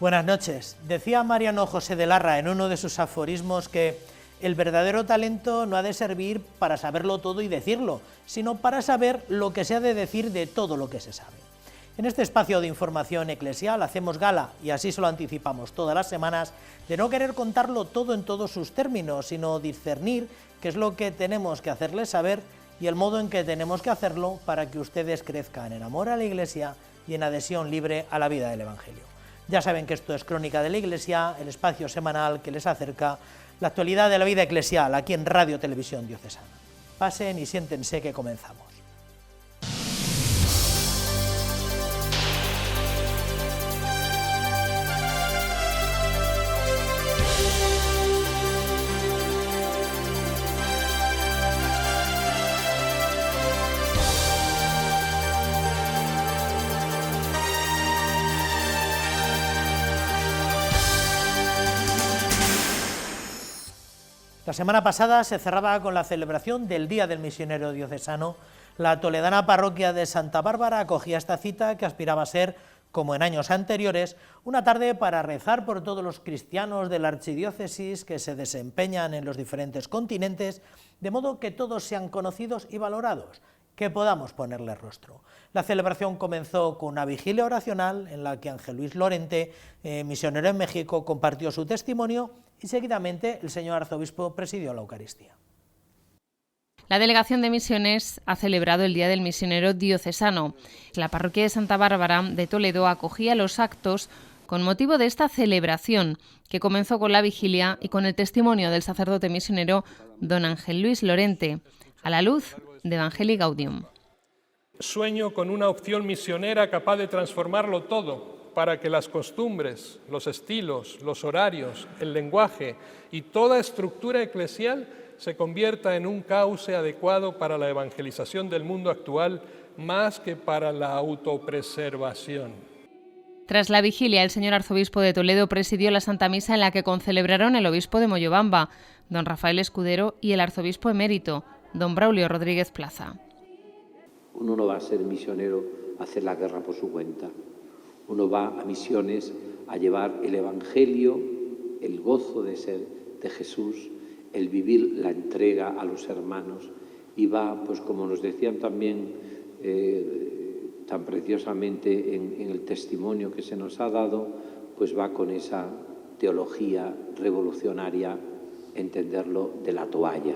Buenas noches. Decía Mariano José de Larra en uno de sus aforismos que el verdadero talento no ha de servir para saberlo todo y decirlo, sino para saber lo que se ha de decir de todo lo que se sabe. En este espacio de información eclesial hacemos gala, y así se lo anticipamos todas las semanas, de no querer contarlo todo en todos sus términos, sino discernir qué es lo que tenemos que hacerles saber y el modo en que tenemos que hacerlo para que ustedes crezcan en amor a la Iglesia y en adhesión libre a la vida del Evangelio. Ya saben que esto es Crónica de la Iglesia, el espacio semanal que les acerca la actualidad de la vida eclesial aquí en Radio Televisión Diocesana. Pasen y siéntense que comenzamos. La semana pasada se cerraba con la celebración del Día del Misionero Diocesano. La toledana parroquia de Santa Bárbara acogía esta cita que aspiraba a ser, como en años anteriores, una tarde para rezar por todos los cristianos de la archidiócesis que se desempeñan en los diferentes continentes, de modo que todos sean conocidos y valorados, que podamos ponerle rostro. La celebración comenzó con una vigilia oracional en la que Ángel Luis Lorente, misionero en México, compartió su testimonio y seguidamente el señor arzobispo presidió la Eucaristía. La Delegación de Misiones ha celebrado el Día del Misionero Diocesano. La parroquia de Santa Bárbara de Toledo acogía los actos con motivo de esta celebración, que comenzó con la vigilia y con el testimonio del sacerdote misionero don Ángel Luis Lorente, a la luz de Evangelii Gaudium. Sueño con una opción misionera capaz de transformarlo todo, para que las costumbres, los estilos, los horarios, el lenguaje y toda estructura eclesial se convierta en un cauce adecuado para la evangelización del mundo actual, más que para la autopreservación. Tras la vigilia, el señor arzobispo de Toledo presidió la Santa Misa en la que concelebraron el obispo de Moyobamba, don Rafael Escudero, y el arzobispo emérito, don Braulio Rodríguez Plaza. Uno no va a ser misionero a hacer la guerra por su cuenta. Uno va a misiones a llevar el Evangelio, el gozo de ser de Jesús, el vivir la entrega a los hermanos, y va, pues como nos decían también tan preciosamente en el testimonio que se nos ha dado, pues va con esa teología revolucionaria, entenderlo de la toalla,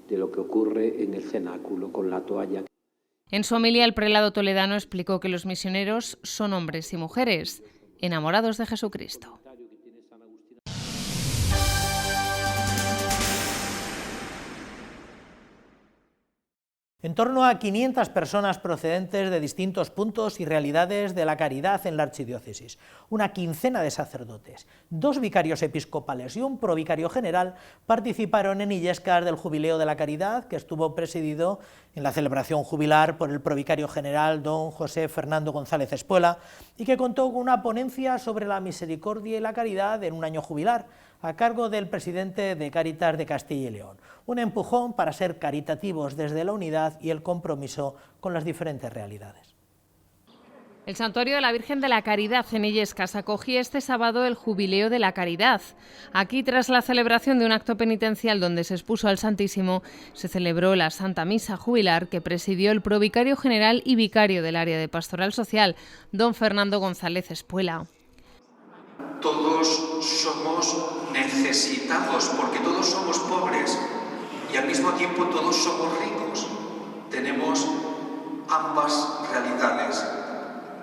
de lo que ocurre en el cenáculo con la toalla. En su homilía, el prelado toledano explicó que los misioneros son hombres y mujeres enamorados de Jesucristo. En torno a 500 personas procedentes de distintos puntos y realidades de la caridad en la archidiócesis, una quincena de sacerdotes, 2 vicarios episcopales y un provicario general participaron en Illescas del Jubileo de la Caridad, que estuvo presidido en la celebración jubilar por el provicario general don José Fernando González Espuela y que contó con una ponencia sobre la misericordia y la caridad en un año jubilar, a cargo del presidente de Cáritas de Castilla y León. Un empujón para ser caritativos desde la unidad y el compromiso con las diferentes realidades. El Santuario de la Virgen de la Caridad en Illescas acogía este sábado el Jubileo de la Caridad. Aquí, tras la celebración de un acto penitencial donde se expuso al Santísimo, se celebró la Santa Misa Jubilar que presidió el provicario general y vicario del área de Pastoral Social, don Fernando González Espuela. Todos somos necesitados porque todos somos pobres y al mismo tiempo todos somos ricos. Tenemos ambas realidades.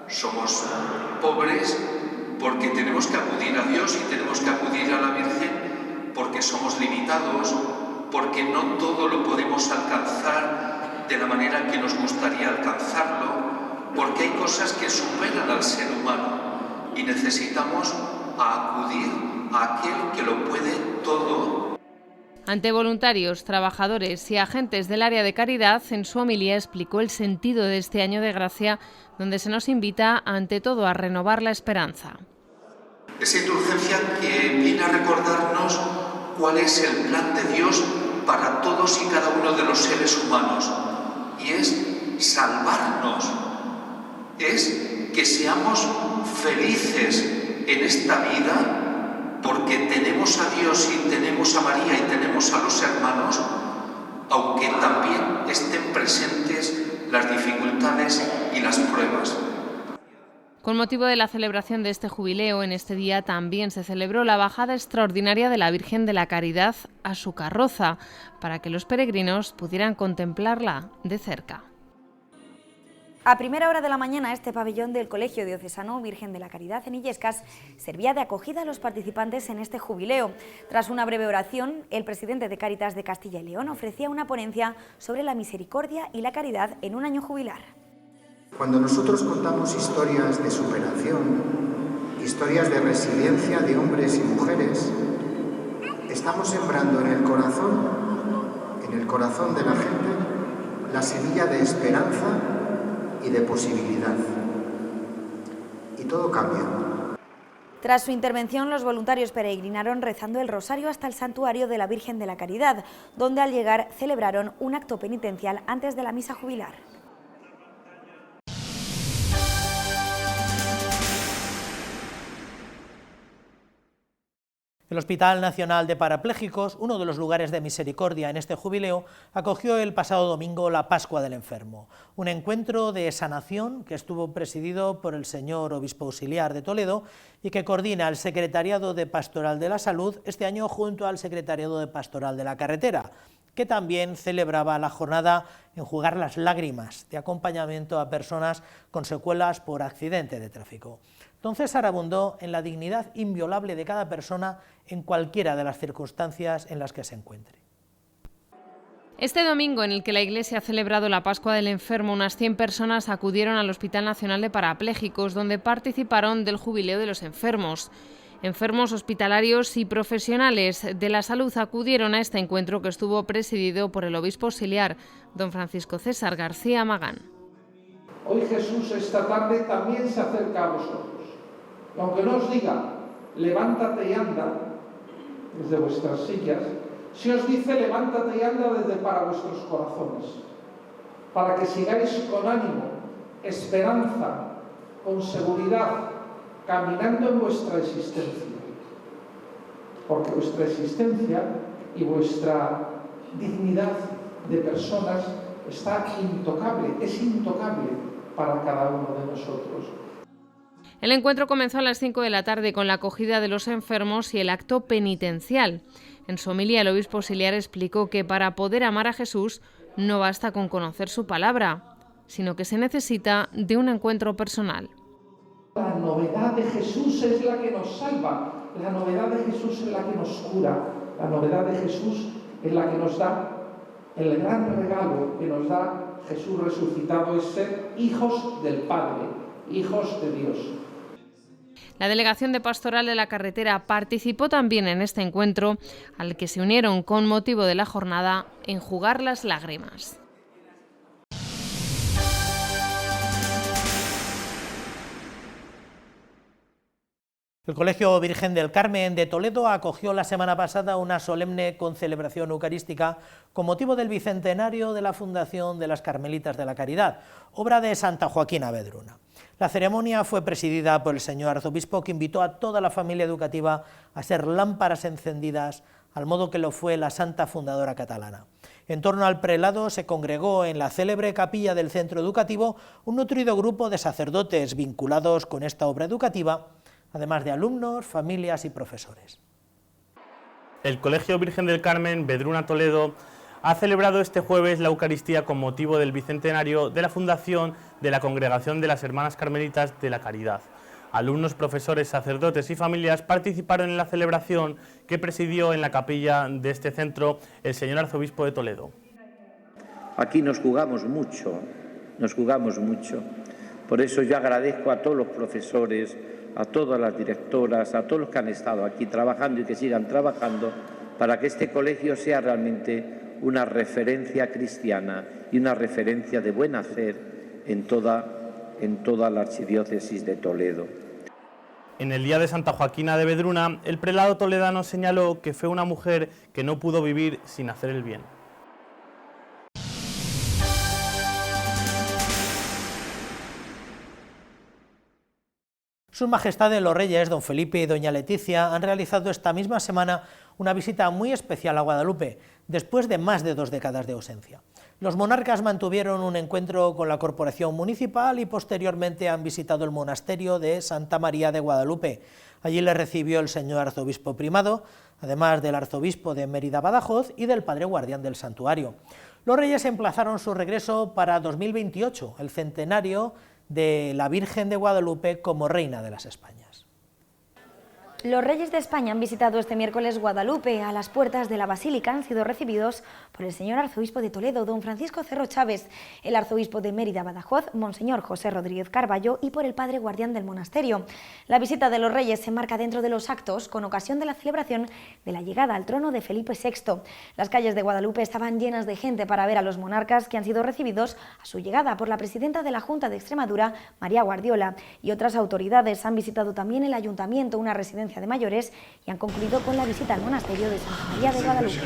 Somos pobres porque tenemos que acudir a Dios y tenemos que acudir a la Virgen porque somos limitados, porque no todo lo podemos alcanzar de la manera que nos gustaría alcanzarlo, porque hay cosas que superan al ser humano y necesitamos acudir a aquel que lo puede todo. Ante voluntarios, trabajadores y agentes del área de caridad, en su homilía explicó el sentido de este año de gracia, donde se nos invita, ante todo, a renovar la esperanza. Esa indulgencia que viene a recordarnos cuál es el plan de Dios para todos y cada uno de los seres humanos, y es salvarnos, es que seamos felices en esta vida porque tenemos a Dios y tenemos a María y tenemos a los hermanos, aunque también estén presentes las dificultades y las pruebas. Con motivo de la celebración de este jubileo, en este día también se celebró la bajada extraordinaria de la Virgen de la Caridad a su carroza, para que los peregrinos pudieran contemplarla de cerca. A primera hora de la mañana, este pabellón del Colegio Diocesano Virgen de la Caridad en Illescas servía de acogida a los participantes en este jubileo. Tras una breve oración, el presidente de Cáritas de Castilla y León ofrecía una ponencia sobre la misericordia y la caridad en un año jubilar. Cuando nosotros contamos historias de superación, historias de resiliencia de hombres y mujeres, estamos sembrando en el corazón de la gente, la semilla de esperanza y de posibilidad. Y todo cambia. Tras su intervención, los voluntarios peregrinaron rezando el rosario hasta el santuario de la Virgen de la Caridad, donde al llegar celebraron un acto penitencial antes de la misa jubilar. El Hospital Nacional de Parapléjicos, uno de los lugares de misericordia en este jubileo, acogió el pasado domingo la Pascua del Enfermo, un encuentro de sanación que estuvo presidido por el señor Obispo Auxiliar de Toledo y que coordina el Secretariado de Pastoral de la Salud este año junto al Secretariado de Pastoral de la Carretera, que también celebraba la jornada Enjugar las lágrimas, de acompañamiento a personas con secuelas por accidente de tráfico. Don César abundó en la dignidad inviolable de cada persona en cualquiera de las circunstancias en las que se encuentre. Este domingo, en el que la Iglesia ha celebrado la Pascua del Enfermo, unas 100 personas acudieron al Hospital Nacional de Parapléjicos, donde participaron del jubileo de los enfermos. Enfermos hospitalarios y profesionales de la salud acudieron a este encuentro que estuvo presidido por el obispo auxiliar, don Francisco César García Magán. Hoy Jesús esta tarde también se acerca a vosotros. Y aunque no os diga, levántate y anda desde vuestras sillas, si os dice levántate y anda desde para vuestros corazones, para que sigáis con ánimo, esperanza, con seguridad, caminando en vuestra existencia. Porque vuestra existencia y vuestra dignidad de personas está intocable, es intocable para cada uno de nosotros. El encuentro comenzó a las 5 de la tarde con la acogida de los enfermos y el acto penitencial. En su homilía, el obispo auxiliar explicó que para poder amar a Jesús no basta con conocer su palabra, sino que se necesita de un encuentro personal. La novedad de Jesús es la que nos salva, la novedad de Jesús es la que nos cura, la novedad de Jesús es la que nos da el gran regalo que nos da Jesús resucitado, es ser hijos del Padre, hijos de Dios. La delegación de Pastoral de la Carretera participó también en este encuentro, al que se unieron con motivo de la jornada Enjugar las lágrimas. El Colegio Virgen del Carmen de Toledo acogió la semana pasada una solemne concelebración eucarística con motivo del bicentenario de la fundación de las Carmelitas de la Caridad, obra de Santa Joaquina Vedruna. La ceremonia fue presidida por el señor arzobispo, que invitó a toda la familia educativa a ser lámparas encendidas, al modo que lo fue la santa fundadora catalana. En torno al prelado se congregó en la célebre capilla del centro educativo un nutrido grupo de sacerdotes vinculados con esta obra educativa, además de alumnos, familias y profesores. El Colegio Virgen del Carmen Vedruna Toledo ha celebrado este jueves la Eucaristía con motivo del bicentenario de la fundación de la Congregación de las Hermanas Carmelitas de la Caridad. Alumnos, profesores, sacerdotes y familias participaron en la celebración que presidió en la capilla de este centro el señor arzobispo de Toledo. Aquí nos jugamos mucho. Por eso yo agradezco a todos los profesores, a todas las directoras, a todos los que han estado aquí trabajando y que sigan trabajando para que este colegio sea realmente una referencia cristiana y una referencia de buen hacer en toda la archidiócesis de Toledo. En el día de Santa Joaquina de Vedruna, el prelado toledano señaló que fue una mujer que no pudo vivir sin hacer el bien. Sus Majestades los Reyes, don Felipe y doña Leticia, han realizado esta misma semana una visita muy especial a Guadalupe, después de más de 2 décadas de ausencia. Los monarcas mantuvieron un encuentro con la corporación municipal y posteriormente han visitado el monasterio de Santa María de Guadalupe. Allí les recibió el señor arzobispo primado, además del arzobispo de Mérida-Badajoz y del padre guardián del santuario. Los reyes emplazaron su regreso para 2028, el centenario de la Virgen de Guadalupe como Reina de las Españas. Los reyes de España han visitado este miércoles Guadalupe. A las puertas de la Basílica han sido recibidos por el señor arzobispo de Toledo, don Francisco Cerro Chávez, el arzobispo de Mérida-Badajoz, monseñor José Rodríguez Carballo, y por el padre guardián del monasterio. La visita de los reyes se enmarca dentro de los actos con ocasión de la celebración de la llegada al trono de Felipe VI. Las calles de Guadalupe estaban llenas de gente para ver a los monarcas, que han sido recibidos a su llegada por la presidenta de la Junta de Extremadura, María Guardiola, y otras autoridades. Han visitado también el ayuntamiento, una residencia de mayores, y han concluido con la visita al monasterio de Santa María de Guadalupe.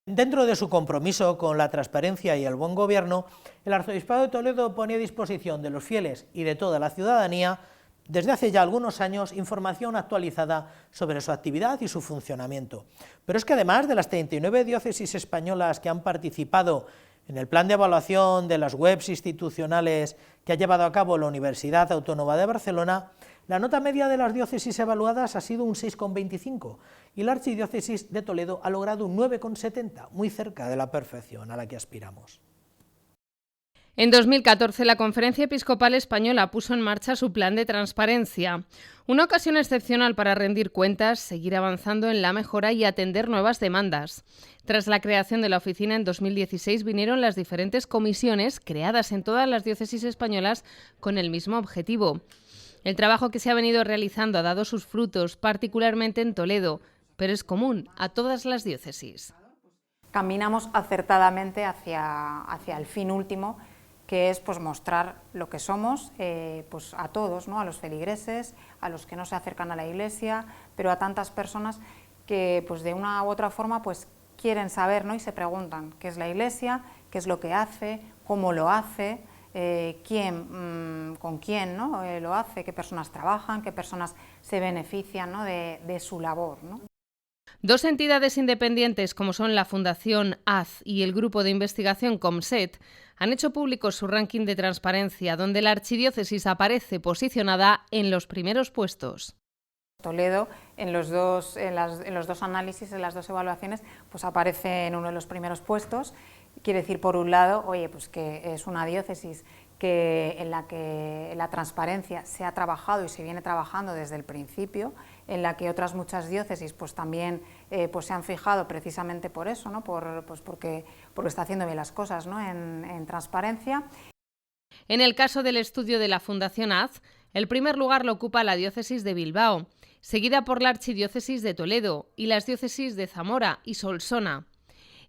Dentro de su compromiso con la transparencia y el buen gobierno, el Arzobispado de Toledo pone a disposición de los fieles y de toda la ciudadanía, desde hace ya algunos años, información actualizada sobre su actividad y su funcionamiento. Pero es que además de las 39 diócesis españolas que han participado en el plan de evaluación de las webs institucionales que ha llevado a cabo la Universidad Autónoma de Barcelona, la nota media de las diócesis evaluadas ha sido un 6,25 y la Archidiócesis de Toledo ha logrado un 9,70, muy cerca de la perfección a la que aspiramos. En 2014, la Conferencia Episcopal Española puso en marcha su plan de transparencia, una ocasión excepcional para rendir cuentas, seguir avanzando en la mejora y atender nuevas demandas. Tras la creación de la oficina en 2016 vinieron las diferentes comisiones creadas en todas las diócesis españolas con el mismo objetivo. El trabajo que se ha venido realizando ha dado sus frutos, particularmente en Toledo, pero es común a todas las diócesis. Caminamos acertadamente hacia el fin último, que es pues mostrar lo que somos pues a todos, ¿no? A los feligreses, a los que no se acercan a la Iglesia, pero a tantas personas que pues de una u otra forma pues quieren saber, ¿no? Y se preguntan qué es la Iglesia, qué es lo que hace, cómo lo hace, con quién, ¿no? Lo hace, qué personas trabajan, qué personas se benefician, ¿no? de su labor, ¿no? Dos entidades independientes como son la Fundación AZ y el grupo de investigación COMSET han hecho público su ranking de transparencia, donde la archidiócesis aparece posicionada en los primeros puestos. Toledo, en los dos análisis, en las dos evaluaciones, pues aparece en uno de los primeros puestos. Quiere decir, por un lado, oye, pues que es una diócesis en la que la transparencia se ha trabajado y se viene trabajando desde el principio, en la que otras muchas diócesis pues también pues se han fijado precisamente por eso, ¿no? Porque está haciendo bien las cosas, ¿no? en transparencia. En el caso del estudio de la Fundación AZ, el primer lugar lo ocupa la diócesis de Bilbao, seguida por la archidiócesis de Toledo y las diócesis de Zamora y Solsona.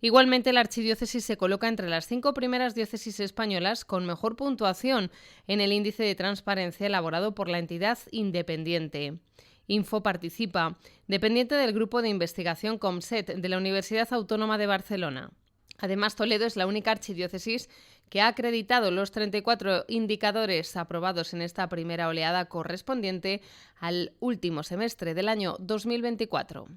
Igualmente, la archidiócesis se coloca entre las 5 primeras diócesis españolas con mejor puntuación en el índice de transparencia elaborado por la entidad independiente. Info participa, dependiente del grupo de investigación COMSET de la Universidad Autónoma de Barcelona. Además, Toledo es la única archidiócesis que ha acreditado los 34 indicadores aprobados en esta primera oleada correspondiente al último semestre del año 2024.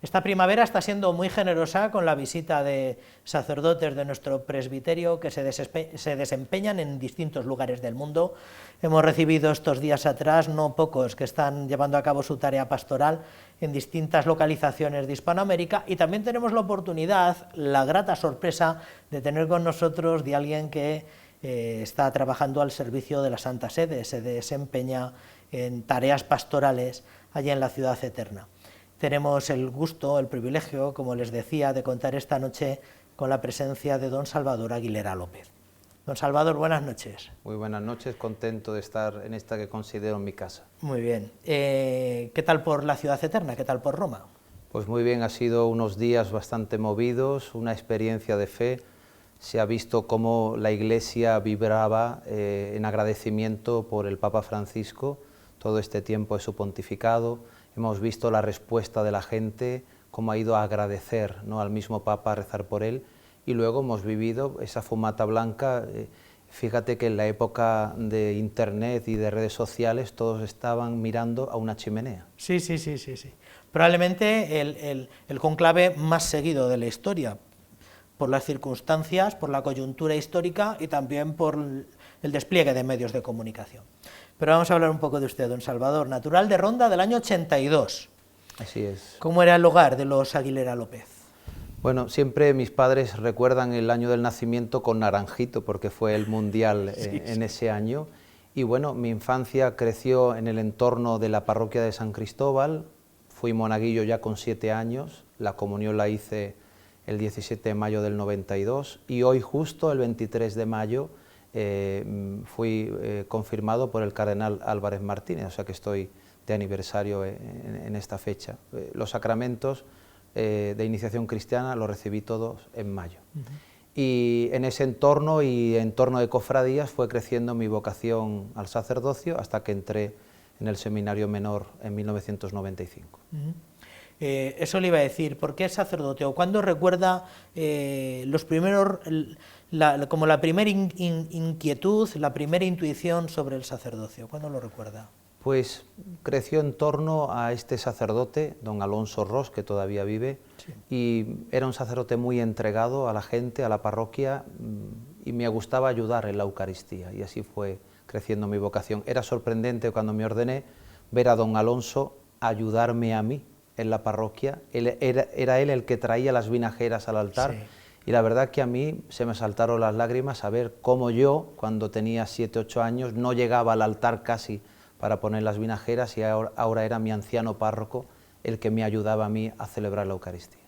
Esta primavera está siendo muy generosa con la visita de sacerdotes de nuestro presbiterio que se desempeñan en distintos lugares del mundo. Hemos recibido estos días atrás no pocos que están llevando a cabo su tarea pastoral en distintas localizaciones de Hispanoamérica, y también tenemos la oportunidad, la grata sorpresa de tener con nosotros de alguien que está trabajando al servicio de la Santa Sede, se desempeña en tareas pastorales allí en la Ciudad Eterna. Tenemos el gusto, el privilegio, como les decía, de contar esta noche con la presencia de don Salvador Aguilera López. Don Salvador, buenas noches. Muy buenas noches, contento de estar en esta que considero mi casa. Muy bien. ¿Qué tal por la Ciudad Eterna? ¿Qué tal por Roma? Pues muy bien, ha sido unos días bastante movidos, una experiencia de fe se ha visto cómo la Iglesia vibraba en agradecimiento por el Papa Francisco todo este tiempo de su pontificado. Hemos visto la respuesta de la gente, cómo ha ido a agradecer, ¿no?, al mismo Papa, a rezar por él, y luego hemos vivido esa fumata blanca. Fíjate que en la época de Internet y de redes sociales todos estaban mirando a una chimenea. Sí. Probablemente el conclave más seguido de la historia, por las circunstancias, por la coyuntura histórica y también por el despliegue de medios de comunicación. Pero vamos a hablar un poco de usted, don Salvador, natural de Ronda del año 82. Así es. ¿Cómo era el hogar de los Aguilera López? Bueno, siempre mis padres recuerdan el año del nacimiento con naranjito, porque fue el mundial en ese año. Y bueno, mi infancia creció en el entorno de la parroquia de San Cristóbal. Fui monaguillo ya con 7 años, la comunión la hice el 17 de mayo del 92 y hoy justo el 23 de mayo fui confirmado por el cardenal Álvarez Martínez, o sea que estoy de aniversario en esta fecha. Los sacramentos de iniciación cristiana los recibí todos en mayo. Y en ese entorno y entorno de cofradías fue creciendo mi vocación al sacerdocio hasta que entré en el seminario menor en 1995. Eso le iba a decir, ¿por qué sacerdote? ¿O cuándo recuerda los primeros, como la primera inquietud, la primera intuición sobre el sacerdocio? ¿Cuándo lo recuerda? Pues creció en torno a este sacerdote, don Alonso Ros, que todavía vive, y era un sacerdote muy entregado a la gente, a la parroquia, y me gustaba ayudar en la Eucaristía, y así fue creciendo mi vocación. Era sorprendente cuando me ordené ver a don Alonso ayudarme a mí en la parroquia. Era él el que traía las vinajeras al altar, y la verdad que a mí se me saltaron las lágrimas a ver cómo yo, cuando tenía 7, 8 años, no llegaba al altar casi para poner las vinajeras, y ahora era mi anciano párroco el que me ayudaba a mí a celebrar la Eucaristía.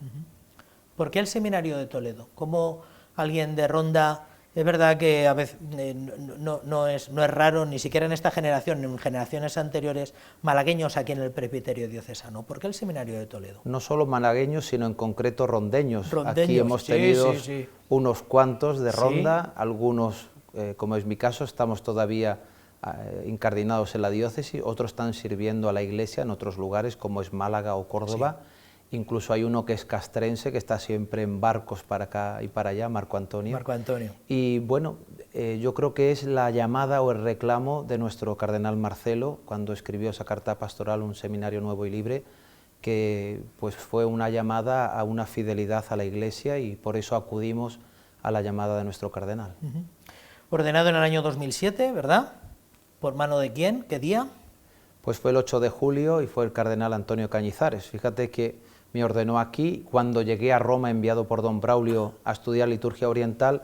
¿Por qué el seminario de Toledo? ¿Cómo alguien de Ronda? Es verdad que a veces no es raro, ni siquiera en esta generación, ni en generaciones anteriores, malagueños aquí en el presbiterio diocesano. ¿Por qué el seminario de Toledo? No solo malagueños, sino en concreto rondeños. Aquí hemos tenido unos cuantos de Ronda, algunos, como es mi caso, estamos todavía incardinados en la diócesis, otros están sirviendo a la Iglesia en otros lugares como es Málaga o Córdoba. Incluso hay uno que es castrense, que está siempre en barcos para acá y para allá, Marco Antonio. Marco Antonio. Y bueno, yo creo que es la llamada o el reclamo de nuestro cardenal Marcelo, cuando escribió esa carta pastoral, Un seminario nuevo y libre, que pues fue una llamada a una fidelidad a la Iglesia, y por eso acudimos a la llamada de nuestro cardenal. Ordenado en el año 2007, ¿verdad? ¿Por mano de quién? ¿Qué día? Pues fue el 8 de julio y fue el cardenal Antonio Cañizares. Fíjate que me ordenó aquí. Cuando llegué a Roma, enviado por don Braulio a estudiar liturgia oriental,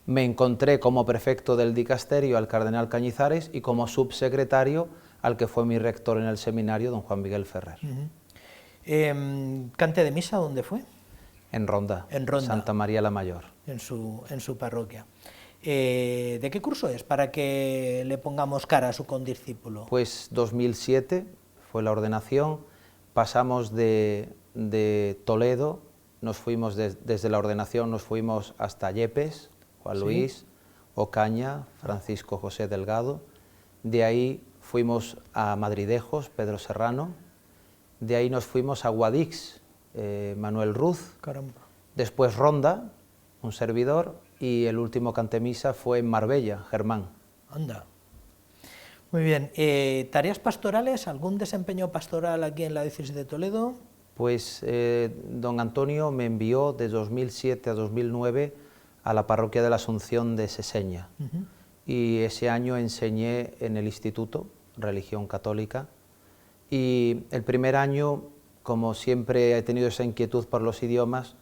me encontré como prefecto del dicasterio al cardenal Cañizares y como subsecretario al que fue mi rector en el seminario, don Juan Miguel Ferrer. ¿Cante de misa dónde fue? En Ronda, Santa María la Mayor. En su parroquia. ¿De qué curso es, para que le pongamos cara a su condiscípulo? Pues 2007 fue la ordenación. Pasamos de Toledo, nos fuimos desde la ordenación, nos fuimos hasta Yepes, Juan Luis, Ocaña, Francisco José Delgado. De ahí fuimos a Madridejos, Pedro Serrano. De ahí nos fuimos a Guadix, Manuel Ruz. Caramba. Después Ronda, un servidor, y el último cantemisa fue en Marbella, Germán. Anda. Muy bien. ¿Tareas pastorales? ¿Algún desempeño pastoral aquí en la diócesis de Toledo? Pues don Antonio me envió de 2007 a 2009 a la parroquia de la Asunción de Seseña. Y ese año enseñé en el instituto, religión católica, y el primer año, como siempre he tenido esa inquietud por los idiomas,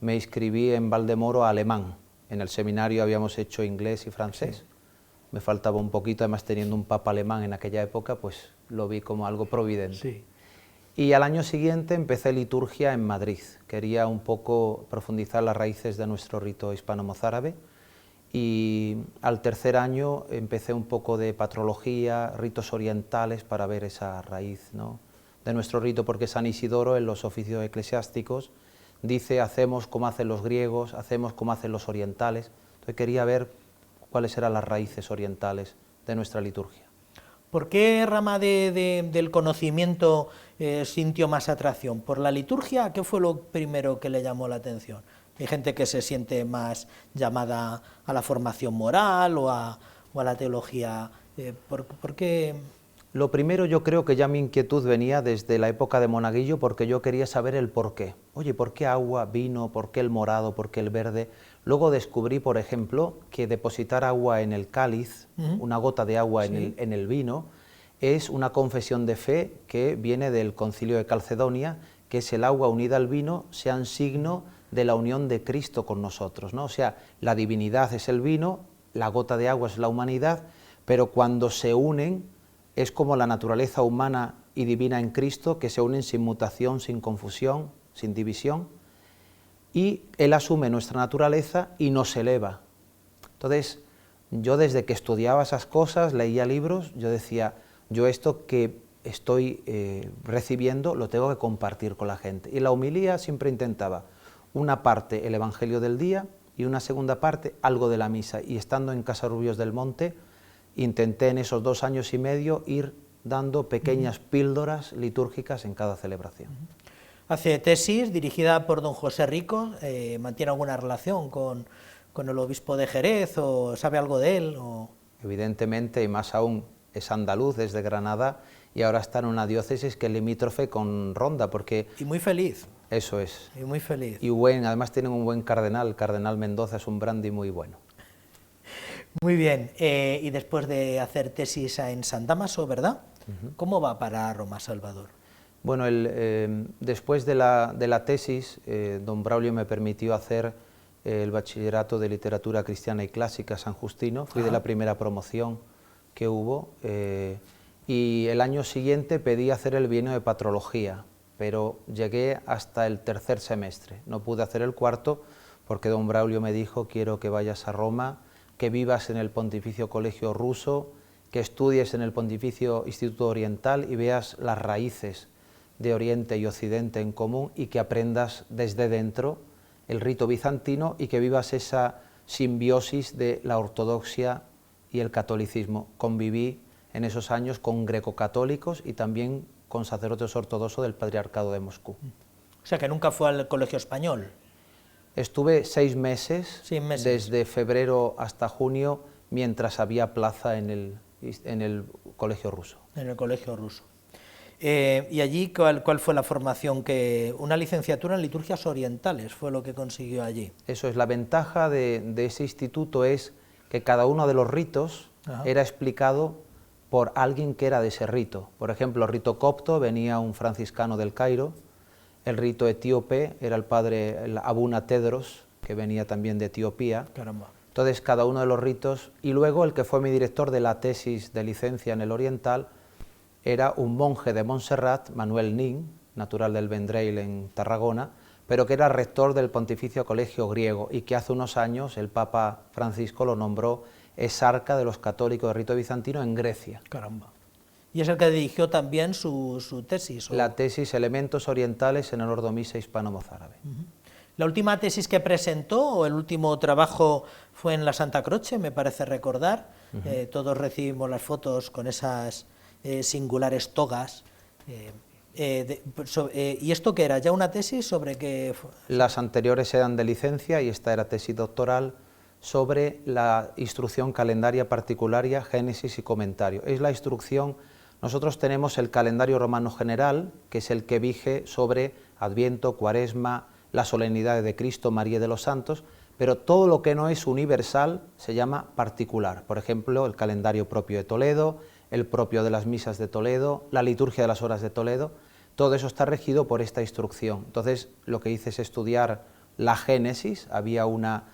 me inscribí en Valdemoro a alemán. En el seminario habíamos hecho inglés y francés. Me faltaba un poquito, además teniendo un papa alemán en aquella época, pues lo vi como algo providente. Y al año siguiente empecé liturgia en Madrid. Quería un poco profundizar las raíces de nuestro rito hispano-mozárabe, y al tercer año empecé un poco de patrología, ritos orientales, para ver esa raíz, ¿no?, de nuestro rito, porque San Isidoro en los oficios eclesiásticos dice hacemos como hacen los griegos, hacemos como hacen los orientales. Entonces quería ver cuáles eran las raíces orientales de nuestra liturgia. ¿Por qué rama del conocimiento sintió más atracción? ¿Por la liturgia? ¿Qué fue lo primero que le llamó la atención? Hay gente que se siente más llamada a la formación moral o a la teología. ¿Por qué? Lo primero, yo creo que ya mi inquietud venía desde la época de monaguillo, porque yo quería saber el porqué. Oye, ¿por qué agua, vino? ¿Por qué el morado? ¿Por qué el verde? Luego descubrí, por ejemplo, que depositar agua en el cáliz, una gota de agua en el vino, es una confesión de fe que viene del Concilio de Calcedonia, que es el agua unida al vino, sean signo de la unión de Cristo con nosotros, ¿no? O sea, la divinidad es el vino, la gota de agua es la humanidad, pero cuando se unen es como la naturaleza humana y divina en Cristo, que se unen sin mutación, sin confusión, sin división, y Él asume nuestra naturaleza y nos eleva. Entonces, yo desde que estudiaba esas cosas, leía libros, yo decía, yo esto que estoy recibiendo lo tengo que compartir con la gente. Y la homilía siempre intentaba una parte el Evangelio del día y una segunda parte algo de la misa. Y estando en Casarubios del Monte, intenté en esos 2 años y medio ir dando pequeñas píldoras litúrgicas en cada celebración. Hace tesis dirigida por don José Rico, ¿mantiene alguna relación con el obispo de Jerez o sabe algo de él? O... Evidentemente, y más aún, es andaluz desde Granada y ahora está en una diócesis que es limítrofe con Ronda, porque... Y muy feliz. Eso es. Y muy feliz. Y además tienen un buen cardenal, el cardenal Mendoza es un brandy muy bueno. Muy bien, y después de hacer tesis en San Dámaso, ¿verdad? ¿Cómo va para Roma, Salvador? Bueno, después de la tesis, don Braulio me permitió hacer el bachillerato de literatura cristiana y clásica San Justino, fui de la primera promoción que hubo, y el año siguiente pedí hacer el bienio de patrología, pero llegué hasta el 3er semestre, no pude hacer el 4º porque don Braulio me dijo, quiero que vayas a Roma, que vivas en el Pontificio Colegio Ruso, que estudies en el Pontificio Instituto Oriental y veas las raíces de Oriente y Occidente en común y que aprendas desde dentro el rito bizantino y que vivas esa simbiosis de la ortodoxia y el catolicismo. Conviví en esos años con grecocatólicos y también con sacerdotes ortodoxos del Patriarcado de Moscú. O sea, que nunca fue al colegio español. Estuve 6 meses, desde febrero hasta junio, mientras había plaza en el colegio ruso. En el colegio ruso. ¿Y allí cuál fue la formación? Una licenciatura en liturgias orientales fue lo que consiguió allí. Eso es, la ventaja de ese instituto es que cada uno de los ritos era explicado por alguien que era de ese rito. Por ejemplo, el rito copto venía un franciscano del Cairo, el rito etíope era el padre Abuna Tedros, que venía también de Etiopía. Caramba. Entonces, cada uno de los ritos, y luego el que fue mi director de la tesis de licencia en el oriental, era un monje de Montserrat, Manuel Nin, natural del Vendrell en Tarragona, pero que era rector del Pontificio Colegio Griego y que hace unos años el Papa Francisco lo nombró exarca de los católicos de rito bizantino en Grecia. Caramba. ¿Y es el que dirigió también su tesis? ¿O? La tesis Elementos Orientales en el Ordo Misa Hispano-Mozárabe. ¿La última tesis que presentó o el último trabajo fue en la Santa Croce, me parece recordar? Todos recibimos las fotos con esas singulares togas. ¿Y esto qué era? ¿Ya una tesis sobre qué? Las anteriores eran de licencia y esta era tesis doctoral sobre la instrucción calendaria particularia, génesis y comentario. Es la instrucción, nosotros tenemos el calendario romano general, que es el que vige sobre Adviento, Cuaresma, la solemnidad de Cristo, María y de los santos, pero todo lo que no es universal se llama particular. Por ejemplo, el calendario propio de Toledo, el propio de las misas de Toledo, la liturgia de las horas de Toledo, todo eso está regido por esta instrucción. Entonces, lo que hice es estudiar la Génesis, había una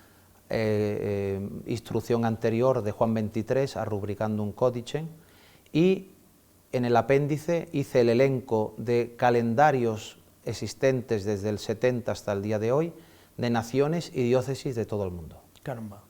instrucción anterior de Juan 23 a Rubricandum Codicem, y en el apéndice hice el elenco de calendarios existentes desde el 70 hasta el día de hoy, de naciones y diócesis de todo el mundo. Caramba.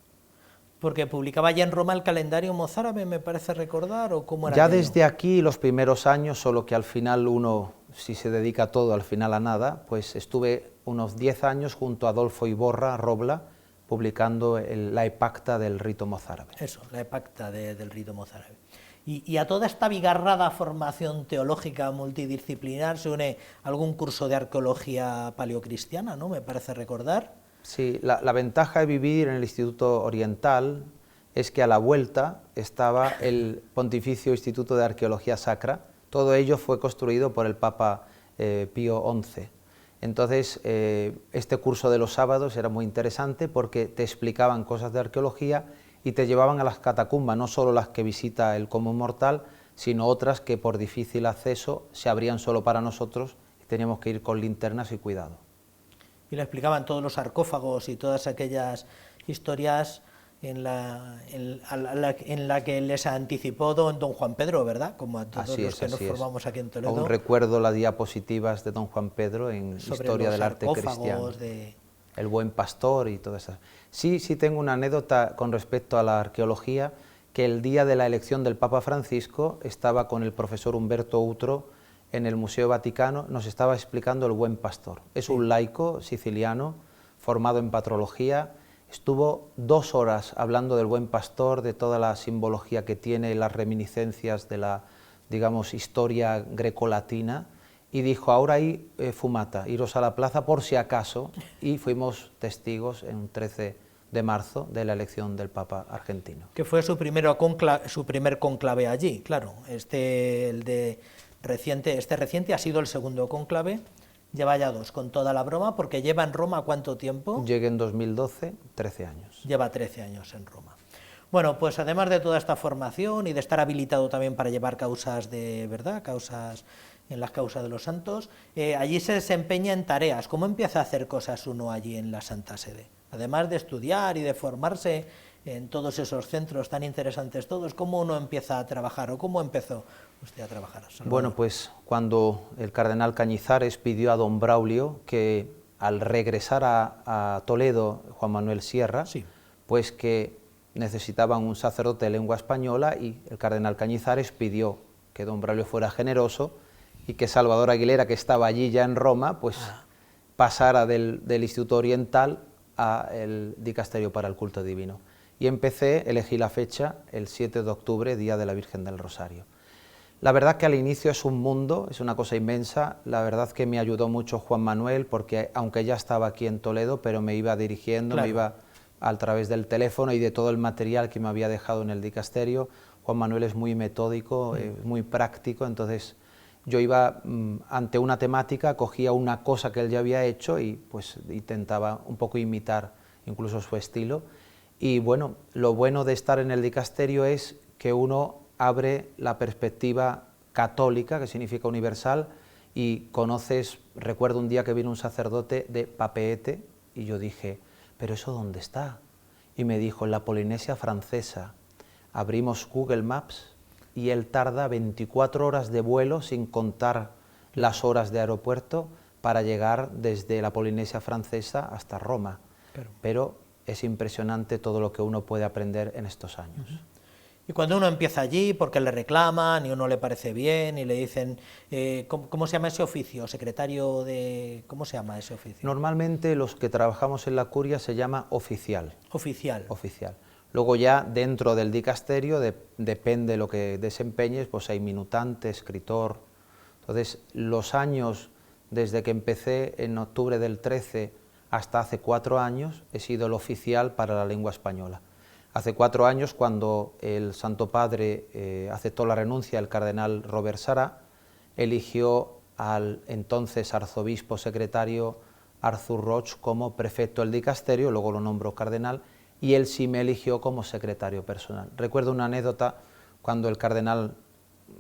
Porque publicaba ya en Roma el calendario mozárabe, me parece recordar, ¿o cómo era? Ya desde aquí los primeros años, solo que al final uno, si se dedica todo, al final a nada, pues estuve unos 10 años junto a Adolfo Iborra Robla, publicando la Epacta del rito mozárabe. Eso, la Epacta del rito mozárabe. Y a toda esta bigarrada formación teológica multidisciplinar se une algún curso de arqueología paleocristiana, ¿no? Me parece recordar. Sí, la ventaja de vivir en el Instituto Oriental es que a la vuelta estaba el Pontificio Instituto de Arqueología Sacra. Todo ello fue construido por el Papa Pío XI. Entonces, este curso de los sábados era muy interesante porque te explicaban cosas de arqueología y te llevaban a las catacumbas, no solo las que visita el común mortal, sino otras que por difícil acceso se abrían solo para nosotros y teníamos que ir con linternas y cuidado. Y le explicaban todos los sarcófagos y todas aquellas historias en la que les anticipó don Juan Pedro, ¿verdad? Como a todos los que nos formamos aquí en Toledo. Aún recuerdo las diapositivas de don Juan Pedro en Historia del Arte Cristiano. El Buen Pastor y todas esas. Sí tengo una anécdota con respecto a la arqueología, que el día de la elección del Papa Francisco estaba con el profesor Humberto Utro en el Museo Vaticano, nos estaba explicando el Buen Pastor. Es un laico siciliano formado en patrología. Estuvo 2 horas hablando del Buen Pastor, de toda la simbología que tiene, las reminiscencias de la, digamos, historia grecolatina, y dijo, ahora hay fumata, iros a la plaza por si acaso, y fuimos testigos en un 13 de marzo de la elección del Papa argentino. Que fue su primer cónclave allí, claro. Este reciente ha sido el segundo cónclave. Lleva ya 2, con toda la broma, porque lleva en Roma ¿cuánto tiempo? Llegué en 2012, 13 años. Lleva 13 años en Roma. Bueno, pues además de toda esta formación y de estar habilitado también para llevar causas de verdad, en las causas de los santos, allí se desempeña en tareas. ¿Cómo empieza a hacer cosas uno allí en la Santa Sede? Además de estudiar y de formarse en todos esos centros tan interesantes todos, ¿cómo uno empieza a trabajar o cómo empezó usted a trabajar? Salvador. Bueno, pues cuando el cardenal Cañizares pidió a don Braulio que al regresar a Toledo, Juan Manuel Sierra, pues que necesitaban un sacerdote de lengua española, y el cardenal Cañizares pidió que don Braulio fuera generoso y que Salvador Aguilera, que estaba allí ya en Roma, pues pasara del Instituto Oriental al Dicasterio para el Culto Divino. Y elegí la fecha, el 7 de octubre, Día de la Virgen del Rosario. La verdad que al inicio es un mundo, es una cosa inmensa. La verdad que me ayudó mucho Juan Manuel, porque aunque ya estaba aquí en Toledo, pero me iba dirigiendo, me iba a través del teléfono y de todo el material que me había dejado en el dicasterio. Juan Manuel es muy metódico, muy práctico, entonces yo iba ante una temática, cogía una cosa que él ya había hecho y pues intentaba un poco imitar incluso su estilo. Y bueno, lo bueno de estar en el dicasterio es que uno abre la perspectiva católica, que significa universal, y conoces, recuerdo un día que vino un sacerdote de Papeete, y yo dije, ¿pero eso dónde está? Y me dijo, en la Polinesia Francesa. Abrimos Google Maps y él tarda 24 horas de vuelo, sin contar las horas de aeropuerto, para llegar desde la Polinesia Francesa hasta Roma. Pero es impresionante todo lo que uno puede aprender en estos años. Y cuando uno empieza allí, porque le reclaman y uno le parece bien y le dicen, ¿cómo se llama ese oficio? Secretario de... ¿Cómo se llama ese oficio? Normalmente los que trabajamos en la curia se llama oficial. Oficial. Oficial. Luego ya dentro del dicasterio, depende de lo que desempeñes, pues hay minutante, escritor. Entonces los años desde que empecé en octubre del 13 hasta hace 4 años he sido el oficial para la lengua española. Hace 4 años, cuando el Santo Padre aceptó la renuncia, el cardenal Robert Sará eligió al entonces arzobispo secretario Arthur Roch como prefecto del dicasterio, luego lo nombró cardenal, y él sí me eligió como secretario personal. Recuerdo una anécdota, cuando el cardenal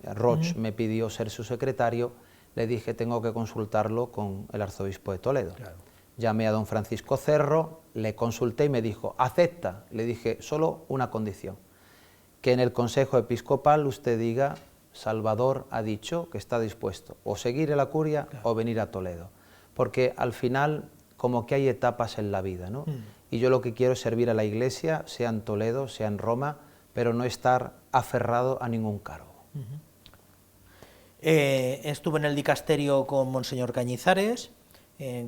Roch me pidió ser su secretario, le dije, tengo que consultarlo con el arzobispo de Toledo. Claro. Llamé a don Francisco Cerro, le consulté y me dijo, acepta. Le dije, solo una condición, que en el Consejo Episcopal usted diga, Salvador ha dicho que está dispuesto o seguir en la curia o venir a Toledo. Porque al final, como que hay etapas en la vida, ¿no? Y yo lo que quiero es servir a la Iglesia, sea en Toledo, sea en Roma, pero no estar aferrado a ningún cargo. Estuve en el dicasterio con Monseñor Cañizares,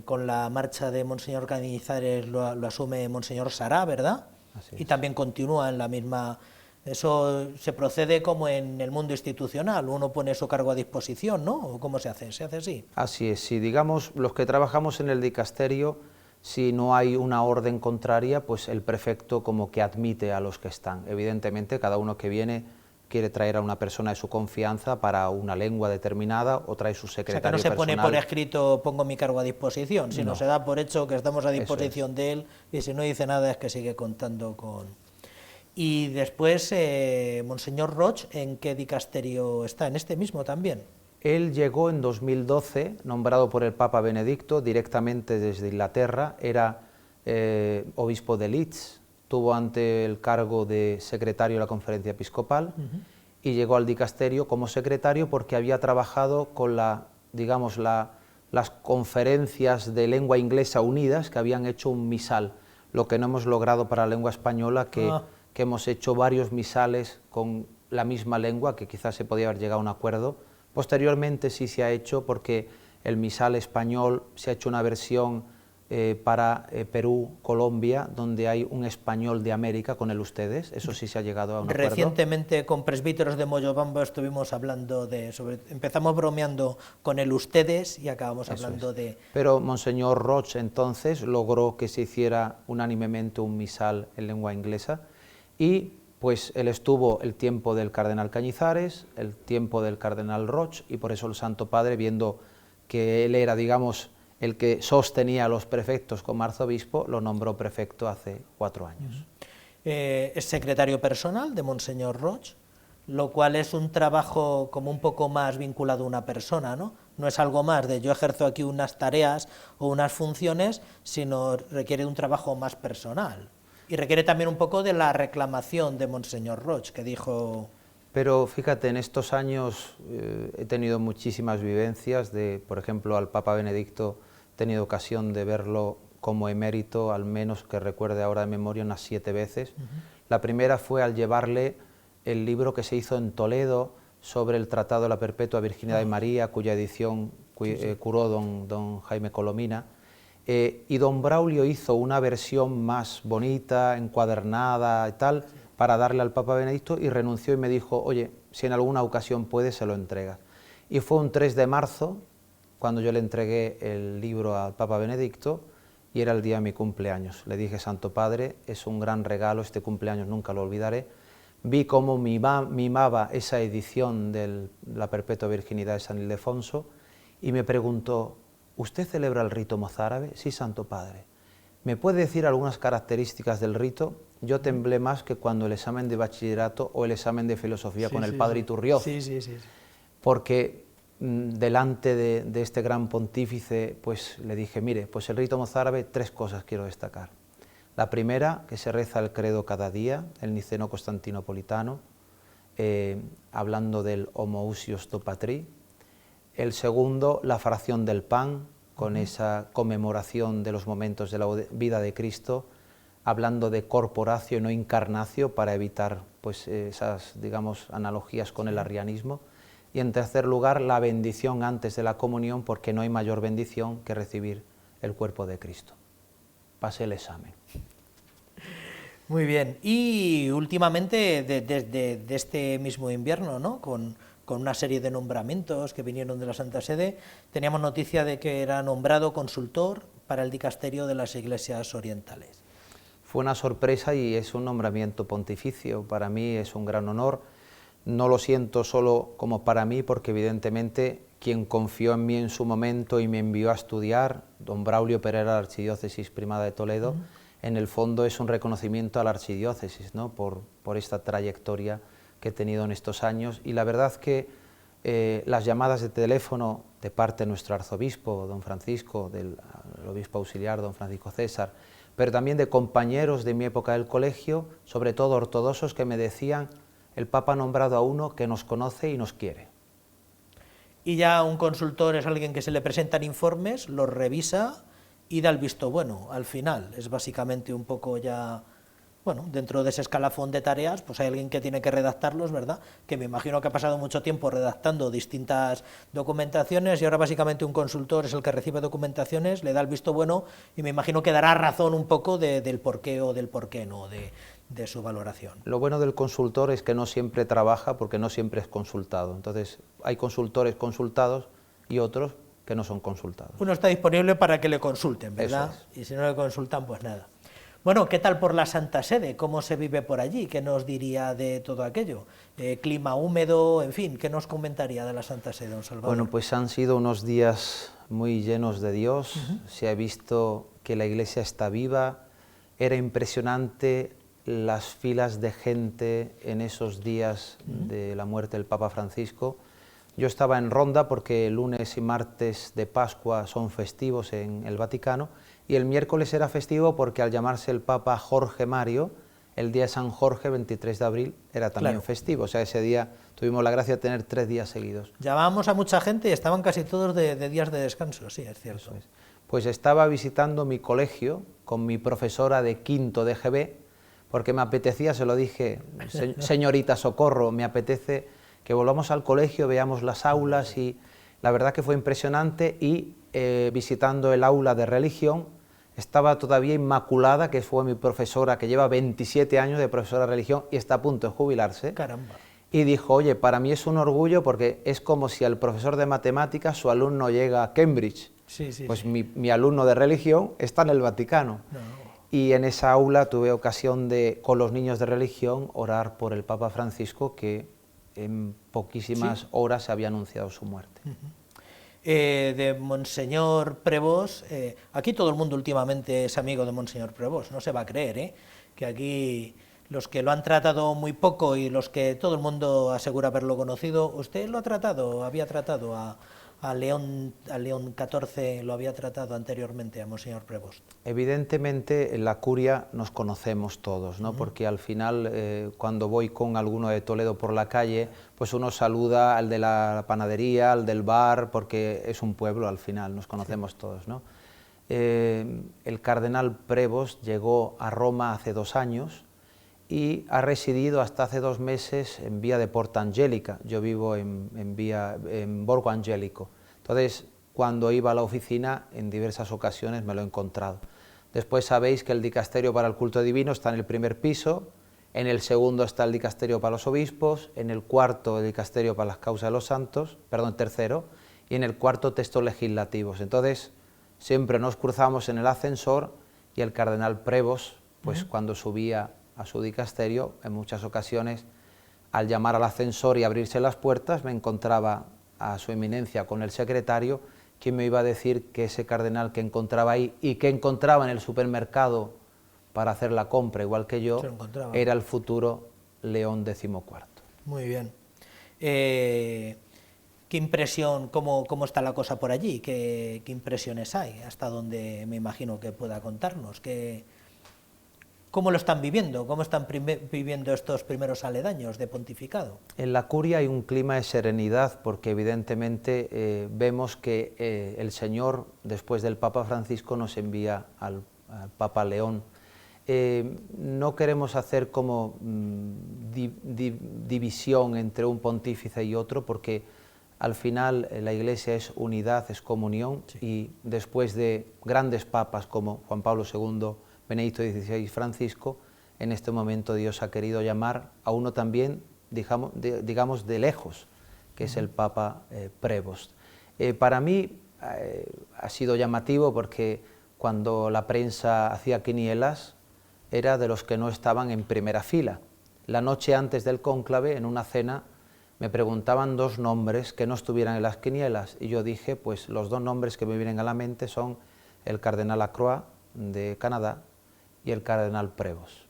con la marcha de Monseñor Cañizares lo asume Monseñor Sará, ¿verdad? Así es. Y también continúa en la misma... Eso se procede como en el mundo institucional, uno pone su cargo a disposición, ¿no? ¿O cómo se hace? ¿Se hace así? Así es, si digamos los que trabajamos en el dicasterio, si no hay una orden contraria, pues el prefecto como que admite a los que están. Evidentemente, cada uno que viene quiere traer a una persona de su confianza para una lengua determinada o trae su secretario personal. O sea, que no se pone por escrito, pongo mi cargo a disposición, sino No. se da por hecho que estamos a disposición de él, y si no dice nada es que sigue contando con... Y después, Monseñor Roig, ¿en qué dicasterio está? ¿En este mismo también? Él llegó en 2012, nombrado por el Papa Benedicto, directamente desde Inglaterra, era obispo de Leeds, tuvo ante el cargo de secretario de la Conferencia Episcopal y llegó al dicasterio como secretario porque había trabajado con las conferencias de lengua inglesa unidas que habían hecho un misal, lo que no hemos logrado para la lengua española, que hemos hecho varios misales con la misma lengua, que quizás se podía haber llegado a un acuerdo. Posteriormente sí se ha hecho, porque el misal español se ha hecho una versión para Perú, Colombia, donde hay un español de América con el ustedes, eso sí se ha llegado a un acuerdo. Recientemente con presbíteros de Moyobamba estuvimos hablando empezamos bromeando con el ustedes y acabamos hablando de... Pero Monseñor Roig entonces logró que se hiciera unánimemente un misal en lengua inglesa y pues él estuvo el tiempo del cardenal Cañizares, el tiempo del cardenal Roig, y por eso el Santo Padre, viendo que él era, digamos, el que sostenía a los prefectos como arzobispo, lo nombró prefecto hace 4 años. Es secretario personal de Monseñor Roig, lo cual es un trabajo como un poco más vinculado a una persona, ¿no? No es algo más de yo ejerzo aquí unas tareas o unas funciones, sino requiere un trabajo más personal. Y requiere también un poco de la reclamación de Monseñor Roig, que dijo... Pero fíjate, en estos años he tenido muchísimas vivencias por ejemplo, al Papa Benedicto he tenido ocasión de verlo como emérito, al menos que recuerde ahora de memoria, unas 7 veces. La primera fue al llevarle el libro que se hizo en Toledo sobre el Tratado de la Perpetua Virginidad de María, cuya edición curó don Jaime Colomina. Y don Braulio hizo una versión más bonita, encuadernada y tal, para darle al Papa Benedicto, y renunció y me dijo, oye, si en alguna ocasión puede, se lo entrega. Y fue un 3 de marzo, cuando yo le entregué el libro al Papa Benedicto, y era el día de mi cumpleaños. Le dije, Santo Padre, es un gran regalo, este cumpleaños nunca lo olvidaré. Vi cómo mimaba esa edición de la Perpetua Virginidad de San Ildefonso, y me preguntó, ¿usted celebra el rito mozárabe? Sí, Santo Padre. ¿Me puede decir algunas características del rito? Yo temblé más que cuando el examen de bachillerato o el examen de filosofía con el padre Iturrioz. Porque delante de este gran pontífice, pues le dije, mire, pues el rito mozárabe, 3 cosas quiero destacar. La primera, que se reza el credo cada día, el niceno constantinopolitano, hablando del homoousios do patri. El segundo, la fracción del pan, con esa conmemoración de los momentos de la vida de Cristo, hablando de corporatio y no incarnatio, para evitar pues, esas, digamos, analogías con el arrianismo. Y en tercer lugar, la bendición antes de la comunión, porque no hay mayor bendición que recibir el cuerpo de Cristo. Pasé el examen. Muy bien. Y últimamente, de este mismo invierno, ¿no? Con una serie de nombramientos que vinieron de la Santa Sede, teníamos noticia de que era nombrado consultor para el dicasterio de las Iglesias Orientales. Fue una sorpresa y es un nombramiento pontificio. Para mí es un gran honor. No lo siento solo como para mí, porque evidentemente quien confió en mí en su momento y me envió a estudiar, don Braulio Pereira, Archidiócesis Primada de Toledo, en el fondo es un reconocimiento a la archidiócesis, ¿no? por esta trayectoria que he tenido en estos años, y la verdad que las llamadas de teléfono de parte de nuestro arzobispo, don Francisco, del obispo auxiliar, don Francisco César, pero también de compañeros de mi época del colegio, sobre todo ortodoxos, que me decían, el Papa ha nombrado a uno que nos conoce y nos quiere. Y ya un consultor es alguien que se le presentan informes, los revisa y da el visto bueno al final. Es básicamente un poco ya bueno, dentro de ese escalafón de tareas, pues hay alguien que tiene que redactarlos, ¿verdad? Que me imagino que ha pasado mucho tiempo redactando distintas documentaciones y ahora básicamente un consultor es el que recibe documentaciones, le da el visto bueno y me imagino que dará razón un poco del porqué o del porqué no de su valoración. Lo bueno del consultor es que no siempre trabaja porque no siempre es consultado. Entonces, hay consultores consultados y otros que no son consultados. Uno está disponible para que le consulten, ¿verdad? Eso es. Y si no le consultan, pues nada. Bueno, ¿qué tal por la Santa Sede? ¿Cómo se vive por allí? ¿Qué nos diría de todo aquello? Clima húmedo, en fin, ¿qué nos comentaría de la Santa Sede, don Salvador? Bueno, pues han sido unos días muy llenos de Dios, se ha visto que la iglesia está viva, era impresionante las filas de gente en esos días de la muerte del Papa Francisco. Yo estaba en Ronda porque el lunes y martes de Pascua son festivos en el Vaticano y el miércoles era festivo porque al llamarse el Papa Jorge Mario, el día de San Jorge, 23 de abril, era también festivo. O sea, ese día tuvimos la gracia de tener 3 días seguidos. Llamábamos a mucha gente y estaban casi todos de días de descanso, sí, es cierto. Eso es. Pues estaba visitando mi colegio con mi profesora de quinto de GB, porque me apetecía, se lo dije, señorita Socorro, me apetece que volvamos al colegio, veamos las aulas y la verdad que fue impresionante y visitando el aula de religión estaba todavía Inmaculada, que fue mi profesora, que lleva 27 años de profesora de religión y está a punto de jubilarse. Caramba. Y dijo, oye, para mí es un orgullo porque es como si al profesor de matemáticas su alumno llega a Cambridge. Sí, sí, pues sí. Mi alumno de religión está en el Vaticano. No. Y en esa aula tuve ocasión de, con los niños de religión, orar por el Papa Francisco, que en poquísimas horas se había anunciado su muerte. De Monseñor Prevós, aquí todo el mundo últimamente es amigo de Monseñor Prevós, no se va a creer, que aquí los que lo han tratado muy poco y los que todo el mundo asegura haberlo conocido, usted lo ha tratado, había tratado a León XIV, lo había tratado anteriormente a Monseñor Prevós. Evidentemente en la curia nos conocemos todos, ¿no? Porque al final cuando voy con alguno de Toledo por la calle, pues uno saluda al de la panadería, al del bar, porque es un pueblo al final, nos conocemos todos, ¿no? El cardenal Prevós llegó a Roma hace 2 años y ha residido hasta hace 2 meses en Vía de Porta Angelica. Yo vivo en Borgo Angelico. Entonces, cuando iba a la oficina, en diversas ocasiones me lo he encontrado. Después sabéis que el dicasterio para el culto divino está en el primer piso, en el segundo está el dicasterio para los obispos, en el cuarto el dicasterio para las causas de los santos, perdón, tercero, y en el cuarto textos legislativos. Entonces, siempre nos cruzamos en el ascensor y el cardenal Prevós, pues cuando subía a su dicasterio, en muchas ocasiones, al llamar al ascensor y abrirse las puertas, me encontraba a su eminencia con el secretario, quien me iba a decir que ese cardenal que encontraba ahí y que encontraba en el supermercado para hacer la compra, igual que yo, era el futuro León XIV. Muy bien. ¿Qué impresión, cómo está la cosa por allí? ¿Qué impresiones hay? Hasta donde me imagino que pueda contarnos. ¿Cómo lo están viviendo? ¿Cómo están viviendo estos primeros aledaños de pontificado? En la curia hay un clima de serenidad porque evidentemente vemos que el Señor, después del Papa Francisco, nos envía al Papa León. No queremos hacer como división entre un pontífice y otro porque al final la Iglesia es unidad, es comunión y después de grandes papas como Juan Pablo II, Benedicto XVI y Francisco, en este momento Dios ha querido llamar a uno también, digamos, de lejos, que es el Papa Prevós. Para mí ha sido llamativo porque cuando la prensa hacía quinielas era de los que no estaban en primera fila. La noche antes del cónclave, en una cena, me preguntaban 2 nombres que no estuvieran en las quinielas y yo dije, pues los 2 nombres que me vienen a la mente son el cardenal Lacroix de Canadá y el cardenal Prevós.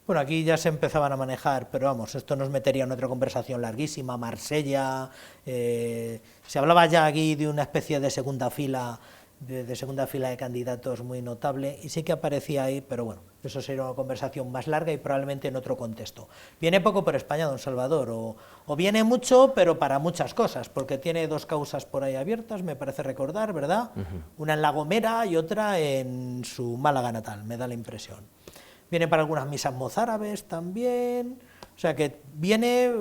Bueno, aquí ya se empezaban a manejar, pero vamos, esto nos metería en otra conversación larguísima. Marsella, se hablaba ya aquí de una especie de segunda fila de segunda fila de candidatos muy notable, y sí que aparecía ahí, pero bueno, eso sería una conversación más larga y probablemente en otro contexto. Viene poco por España, don Salvador, o viene mucho, pero para muchas cosas, porque tiene 2 causas por ahí abiertas, me parece recordar, ¿verdad? Una en La Gomera y otra en su Málaga natal, me da la impresión. Viene para algunas misas mozárabes también, o sea que viene...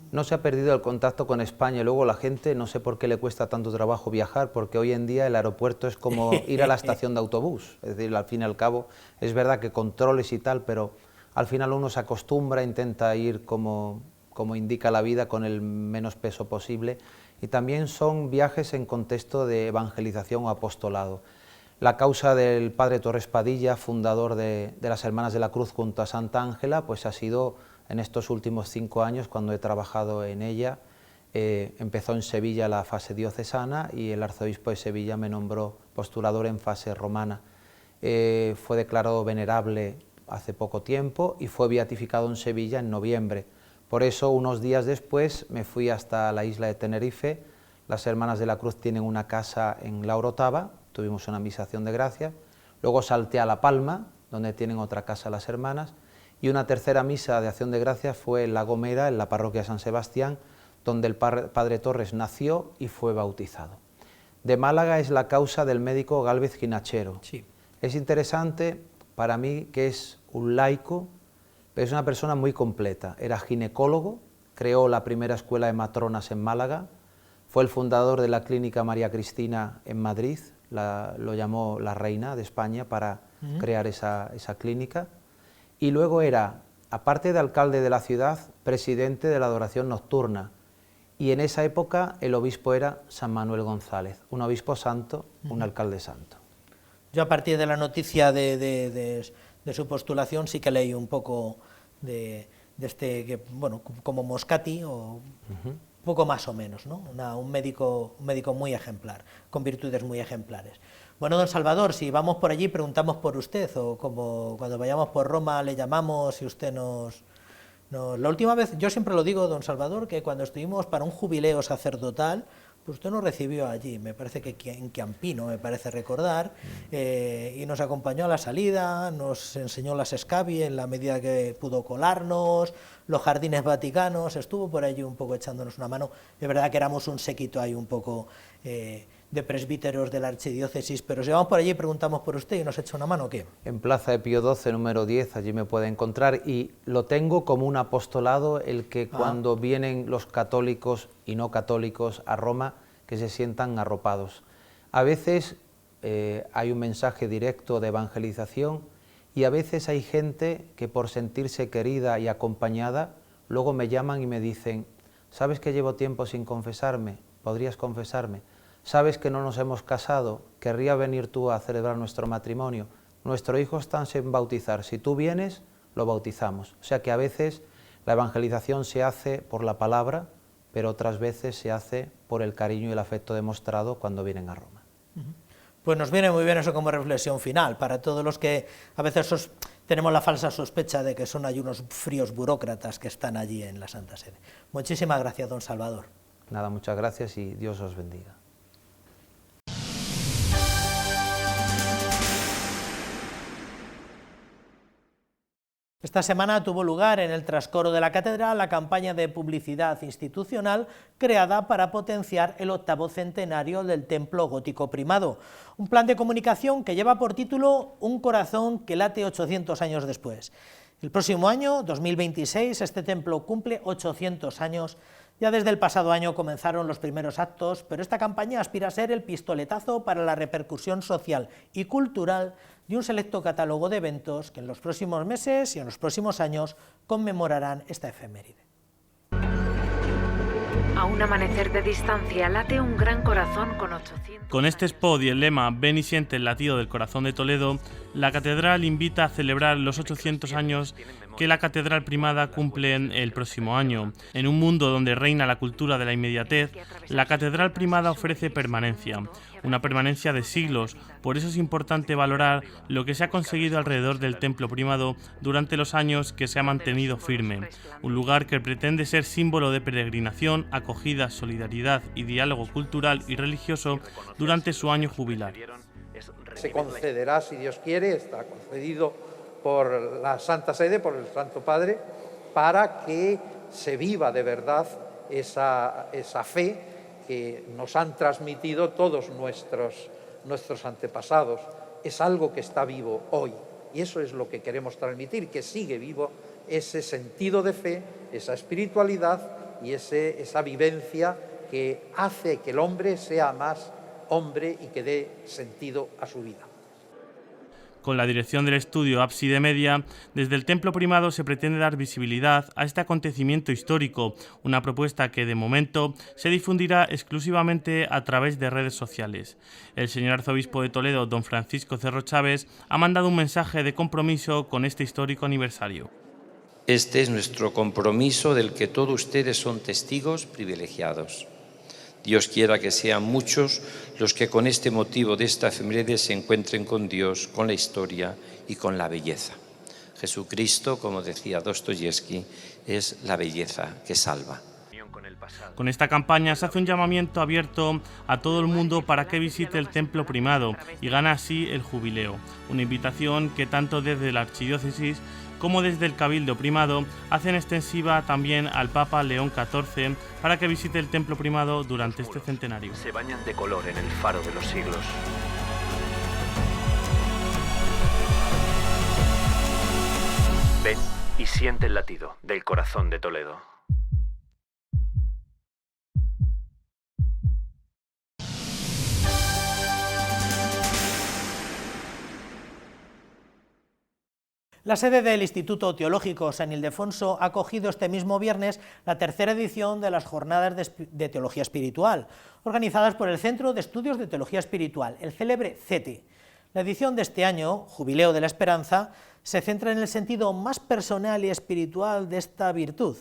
No se ha perdido el contacto con España y luego la gente, no sé por qué le cuesta tanto trabajo viajar, porque hoy en día el aeropuerto es como ir a la estación de autobús, es decir, al fin y al cabo, es verdad que controles y tal, pero al final uno se acostumbra, intenta ir como indica la vida, con el menos peso posible, y también son viajes en contexto de evangelización o apostolado. La causa del padre Torres Padilla, fundador de las Hermanas de la Cruz junto a Santa Ángela, pues ha sido... En estos últimos 5 años, cuando he trabajado en ella, empezó en Sevilla la fase diocesana y el arzobispo de Sevilla me nombró postulador en fase romana. Fue declarado venerable hace poco tiempo y fue beatificado en Sevilla en noviembre. Por eso, unos días después, me fui hasta la isla de Tenerife. Las Hermanas de la Cruz tienen una casa en La Orotava, tuvimos una misa de acción de gracias. Luego salté a La Palma, donde tienen otra casa las hermanas, y una tercera misa de acción de gracias fue en La Gomera, en la parroquia de San Sebastián, donde el padre Torres nació y fue bautizado. De Málaga es la causa del médico Gálvez Ginachero. Sí. Es interesante para mí que es un laico, pero es una persona muy completa. Era ginecólogo, creó la primera escuela de matronas en Málaga, fue el fundador de la clínica María Cristina en Madrid, lo llamó la reina de España para crear esa clínica. Y luego era, aparte de alcalde de la ciudad, presidente de la adoración nocturna. Y en esa época el obispo era San Manuel González, un obispo santo, un alcalde santo. Yo a partir de la noticia de su postulación sí que leí un poco de este, bueno, como Moscati, o poco más o menos, ¿no? Un médico muy ejemplar, con virtudes muy ejemplares. Bueno, don Salvador, si vamos por allí preguntamos por usted, o como cuando vayamos por Roma le llamamos y usted nos... La última vez, yo siempre lo digo, don Salvador, que cuando estuvimos para un jubileo sacerdotal, pues usted nos recibió allí, me parece que en Chiampino, me parece recordar, y nos acompañó a la salida, nos enseñó las Scavi en la medida que pudo colarnos, los jardines vaticanos, estuvo por allí un poco echándonos una mano. De verdad que éramos un séquito ahí un poco... de presbíteros de la archidiócesis, pero si vamos por allí y preguntamos por usted y nos echa una mano, ¿o qué? En Plaza de Pío XII, número 10, allí me puede encontrar, y lo tengo como un apostolado, el que cuando vienen los católicos y no católicos a Roma, que se sientan arropados. A veces hay un mensaje directo de evangelización, y a veces hay gente que por sentirse querida y acompañada, luego me llaman y me dicen, ¿sabes que llevo tiempo sin confesarme? ¿Podrías confesarme? ¿Sabes que no nos hemos casado? ¿Querría venir tú a celebrar nuestro matrimonio? Nuestro hijo está sin bautizar. Si tú vienes, lo bautizamos. O sea que a veces la evangelización se hace por la palabra, pero otras veces se hace por el cariño y el afecto demostrado cuando vienen a Roma. Pues nos viene muy bien eso como reflexión final, para todos los que a veces tenemos la falsa sospecha de que son hay unos fríos burócratas que están allí en la Santa Sede. Muchísimas gracias, don Salvador. Nada, muchas gracias y Dios os bendiga. Esta semana tuvo lugar en el trascoro de la catedral la campaña de publicidad institucional creada para potenciar el 8º centenario del templo gótico primado. Un plan de comunicación que lleva por título Un corazón que late 800 años después. El próximo año, 2026, este templo cumple 800 años. Ya desde el pasado año comenzaron los primeros actos, pero esta campaña aspira a ser el pistoletazo para la repercusión social y cultural de un selecto catálogo de eventos que en los próximos meses y en los próximos años conmemorarán esta efeméride. A un amanecer de distancia late un gran corazón con 800... Con este spot y el lema Ven y siente el latido del corazón de Toledo, la catedral invita a celebrar los 800 años que la Catedral Primada cumple el próximo año. En un mundo donde reina la cultura de la inmediatez, la Catedral Primada ofrece permanencia, una permanencia de siglos. Por eso es importante valorar lo que se ha conseguido alrededor del Templo Primado durante los años que se ha mantenido firme, un lugar que pretende ser símbolo de peregrinación, acogida, solidaridad y diálogo cultural y religioso durante su año jubilar. Se concederá, si Dios quiere, está concedido por la Santa Sede, por el Santo Padre, para que se viva de verdad esa fe que nos han transmitido todos nuestros antepasados. Es algo que está vivo hoy y eso es lo que queremos transmitir, que sigue vivo ese sentido de fe, esa espiritualidad y esa vivencia que hace que el hombre sea más hombre y que dé sentido a su vida. Con la dirección del estudio Ábside Media, desde el Templo Primado se pretende dar visibilidad a este acontecimiento histórico, una propuesta que de momento se difundirá exclusivamente a través de redes sociales. El señor arzobispo de Toledo, don Francisco Cerro Chávez, ha mandado un mensaje de compromiso con este histórico aniversario. Este es nuestro compromiso del que todos ustedes son testigos privilegiados. Dios quiera que sean muchos los que con este motivo de esta efeméride se encuentren con Dios, con la historia y con la belleza. Jesucristo, como decía Dostoyevsky, es la belleza que salva. Con esta campaña se hace un llamamiento abierto a todo el mundo para que visite el Templo Primado y gane así el jubileo. Una invitación que tanto desde la Archidiócesis como desde el Cabildo Primado hacen extensiva también al Papa León XIV para que visite el Templo Primado durante este centenario. Se bañan de color en el faro de los siglos. Ven y siente el latido del corazón de Toledo. La sede del Instituto Teológico San Ildefonso ha acogido este mismo viernes la tercera edición de las Jornadas de Teología Espiritual, organizadas por el Centro de Estudios de Teología Espiritual, el célebre CETE. La edición de este año, Jubileo de la Esperanza, se centra en el sentido más personal y espiritual de esta virtud,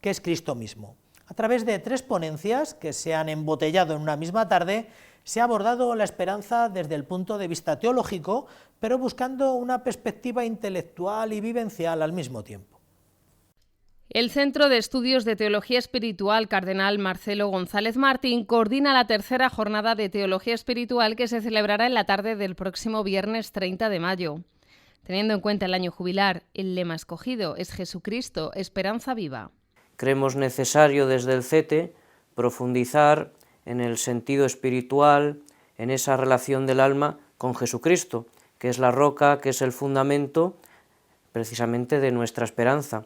que es Cristo mismo. A través de 3 ponencias que se han embotellado en una misma tarde, se ha abordado la esperanza desde el punto de vista teológico, pero buscando una perspectiva intelectual y vivencial al mismo tiempo. El Centro de Estudios de Teología Espiritual Cardenal Marcelo González Martín coordina la tercera jornada de Teología Espiritual que se celebrará en la tarde del próximo viernes 30 de mayo. Teniendo en cuenta el año jubilar, el lema escogido es Jesucristo, esperanza viva. Creemos necesario desde el CETE profundizar en el sentido espiritual, en esa relación del alma con Jesucristo, que es la roca, que es el fundamento precisamente de nuestra esperanza.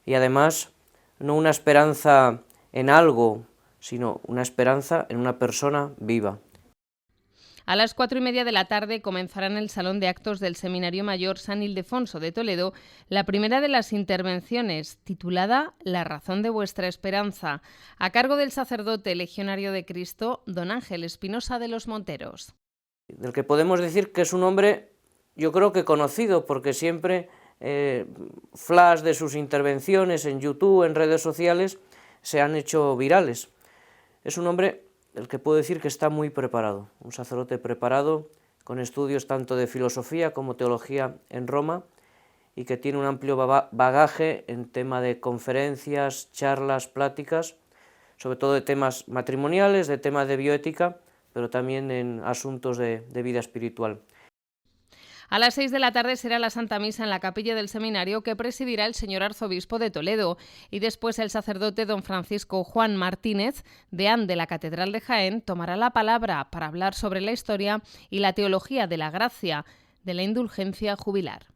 Y además, no una esperanza en algo, sino una esperanza en una persona viva. A las 4:30 de la tarde comenzará en el Salón de Actos del Seminario Mayor San Ildefonso de Toledo la primera de las intervenciones, titulada La razón de vuestra esperanza, a cargo del sacerdote legionario de Cristo, don Ángel Espinosa de los Monteros. Del que podemos decir que es un hombre, yo creo que conocido, porque siempre flash de sus intervenciones en YouTube, en redes sociales, se han hecho virales. Es un hombre el que puedo decir que está muy preparado, un sacerdote preparado, con estudios tanto de filosofía como teología en Roma, y que tiene un amplio bagaje en tema de conferencias, charlas, pláticas, sobre todo de temas matrimoniales, de temas de bioética, pero también en asuntos de vida espiritual. A las 6 de la tarde será la Santa Misa en la capilla del seminario que presidirá el señor arzobispo de Toledo y después el sacerdote don Francisco Juan Martínez, deán de la Catedral de Jaén, tomará la palabra para hablar sobre la historia y la teología de la gracia, de la indulgencia jubilar.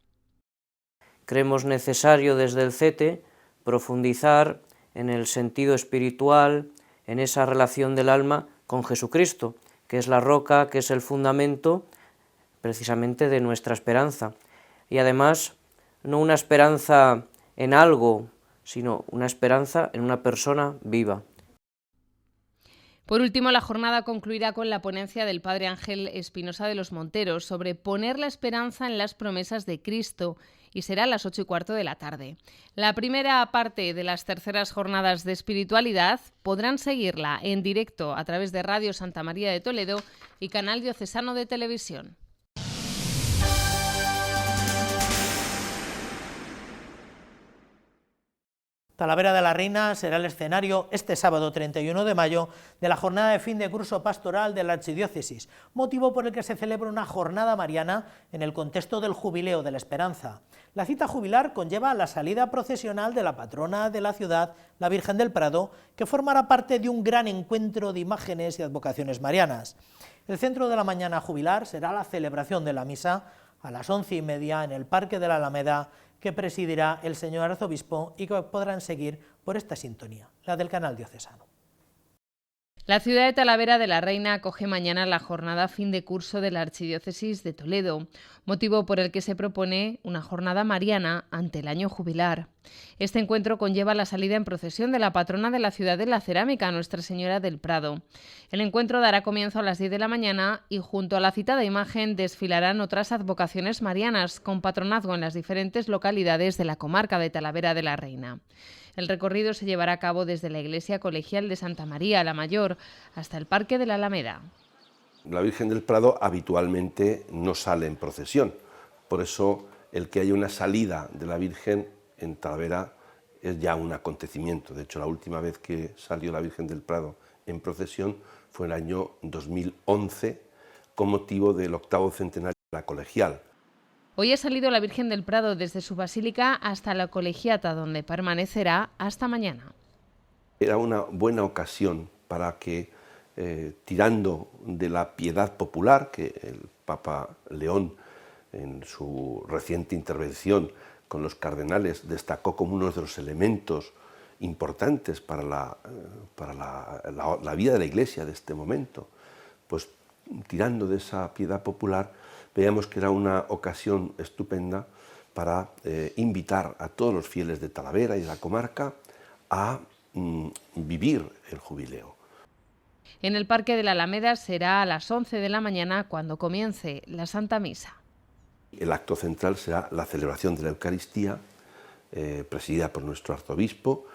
Creemos necesario desde el CETE profundizar en el sentido espiritual, en esa relación del alma con Jesucristo, que es la roca, que es el fundamento precisamente de nuestra esperanza. Y además, no una esperanza en algo, sino una esperanza en una persona viva. Por último, la jornada concluirá con la ponencia del padre Ángel Espinosa de los Monteros sobre poner la esperanza en las promesas de Cristo y será a las 8:15 de la tarde. La primera parte de las terceras jornadas de espiritualidad podrán seguirla en directo a través de Radio Santa María de Toledo y Canal Diocesano de Televisión. Talavera de la Reina será el escenario este sábado 31 de mayo de la jornada de fin de curso pastoral de la Archidiócesis, motivo por el que se celebra una jornada mariana en el contexto del Jubileo de la Esperanza. La cita jubilar conlleva la salida procesional de la patrona de la ciudad, la Virgen del Prado, que formará parte de un gran encuentro de imágenes y advocaciones marianas. El centro de la mañana jubilar será la celebración de la misa a las 11:30 en el Parque de la Alameda, que presidirá el señor arzobispo y que podrán seguir por esta sintonía, la del canal diocesano. La ciudad de Talavera de la Reina acoge mañana la jornada fin de curso de la Archidiócesis de Toledo, motivo por el que se propone una jornada mariana ante el año jubilar. Este encuentro conlleva la salida en procesión de la patrona de la ciudad de la cerámica, Nuestra Señora del Prado. El encuentro dará comienzo a las 10 de la mañana y junto a la citada imagen desfilarán otras advocaciones marianas con patronazgo en las diferentes localidades de la comarca de Talavera de la Reina. El recorrido se llevará a cabo desde la Iglesia Colegial de Santa María la Mayor hasta el Parque de la Alameda. La Virgen del Prado habitualmente no sale en procesión, por eso el que haya una salida de la Virgen en Talavera es ya un acontecimiento. De hecho, la última vez que salió la Virgen del Prado en procesión fue en el año 2011 con motivo del 8º centenario de la Colegial. Hoy ha salido la Virgen del Prado desde su basílica hasta la Colegiata, donde permanecerá hasta mañana. Era una buena ocasión para que, tirando de la piedad popular, que el Papa León, en su reciente intervención con los cardenales, destacó como uno de los elementos importantes para la vida de la Iglesia de este momento, pues tirando de esa piedad popular, veíamos que era una ocasión estupenda para invitar a todos los fieles de Talavera y de la comarca a vivir el jubileo. En el Parque de la Alameda será a las 11 de la mañana cuando comience la Santa Misa. El acto central será la celebración de la Eucaristía, presidida por nuestro arzobispo,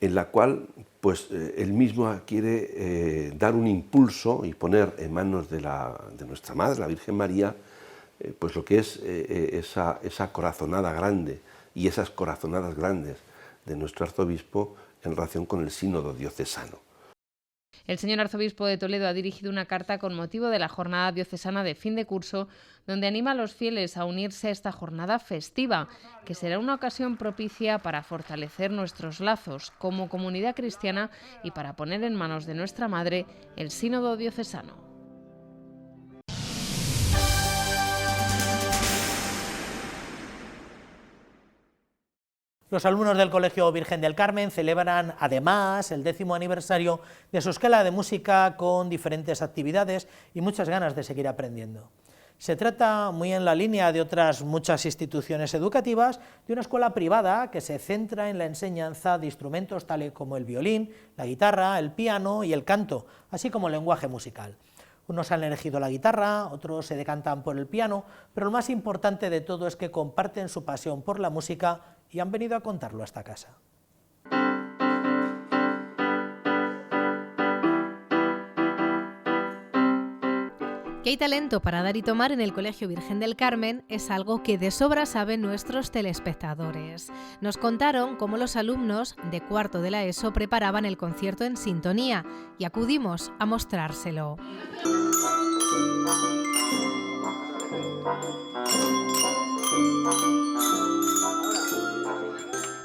en la cual pues, él mismo quiere dar un impulso y poner en manos de nuestra Madre, la Virgen María, pues lo que es esa corazonada grande y esas corazonadas grandes de nuestro arzobispo en relación con el sínodo diocesano. El señor arzobispo de Toledo ha dirigido una carta con motivo de la jornada diocesana de fin de curso, donde anima a los fieles a unirse a esta jornada festiva, que será una ocasión propicia para fortalecer nuestros lazos como comunidad cristiana y para poner en manos de nuestra Madre el sínodo diocesano. Los alumnos del Colegio Virgen del Carmen celebran además el 10º aniversario de su escuela de música con diferentes actividades y muchas ganas de seguir aprendiendo. Se trata, muy en la línea de otras muchas instituciones educativas, de una escuela privada que se centra en la enseñanza de instrumentos tales como el violín, la guitarra, el piano y el canto, así como el lenguaje musical. Unos han elegido la guitarra, otros se decantan por el piano, pero lo más importante de todo es que comparten su pasión por la música y han venido a contarlo a esta casa. Que hay talento para dar y tomar en el Colegio Virgen del Carmen es algo que de sobra saben nuestros telespectadores. Nos contaron cómo los alumnos de cuarto de la ESO preparaban el concierto en sintonía y acudimos a mostrárselo.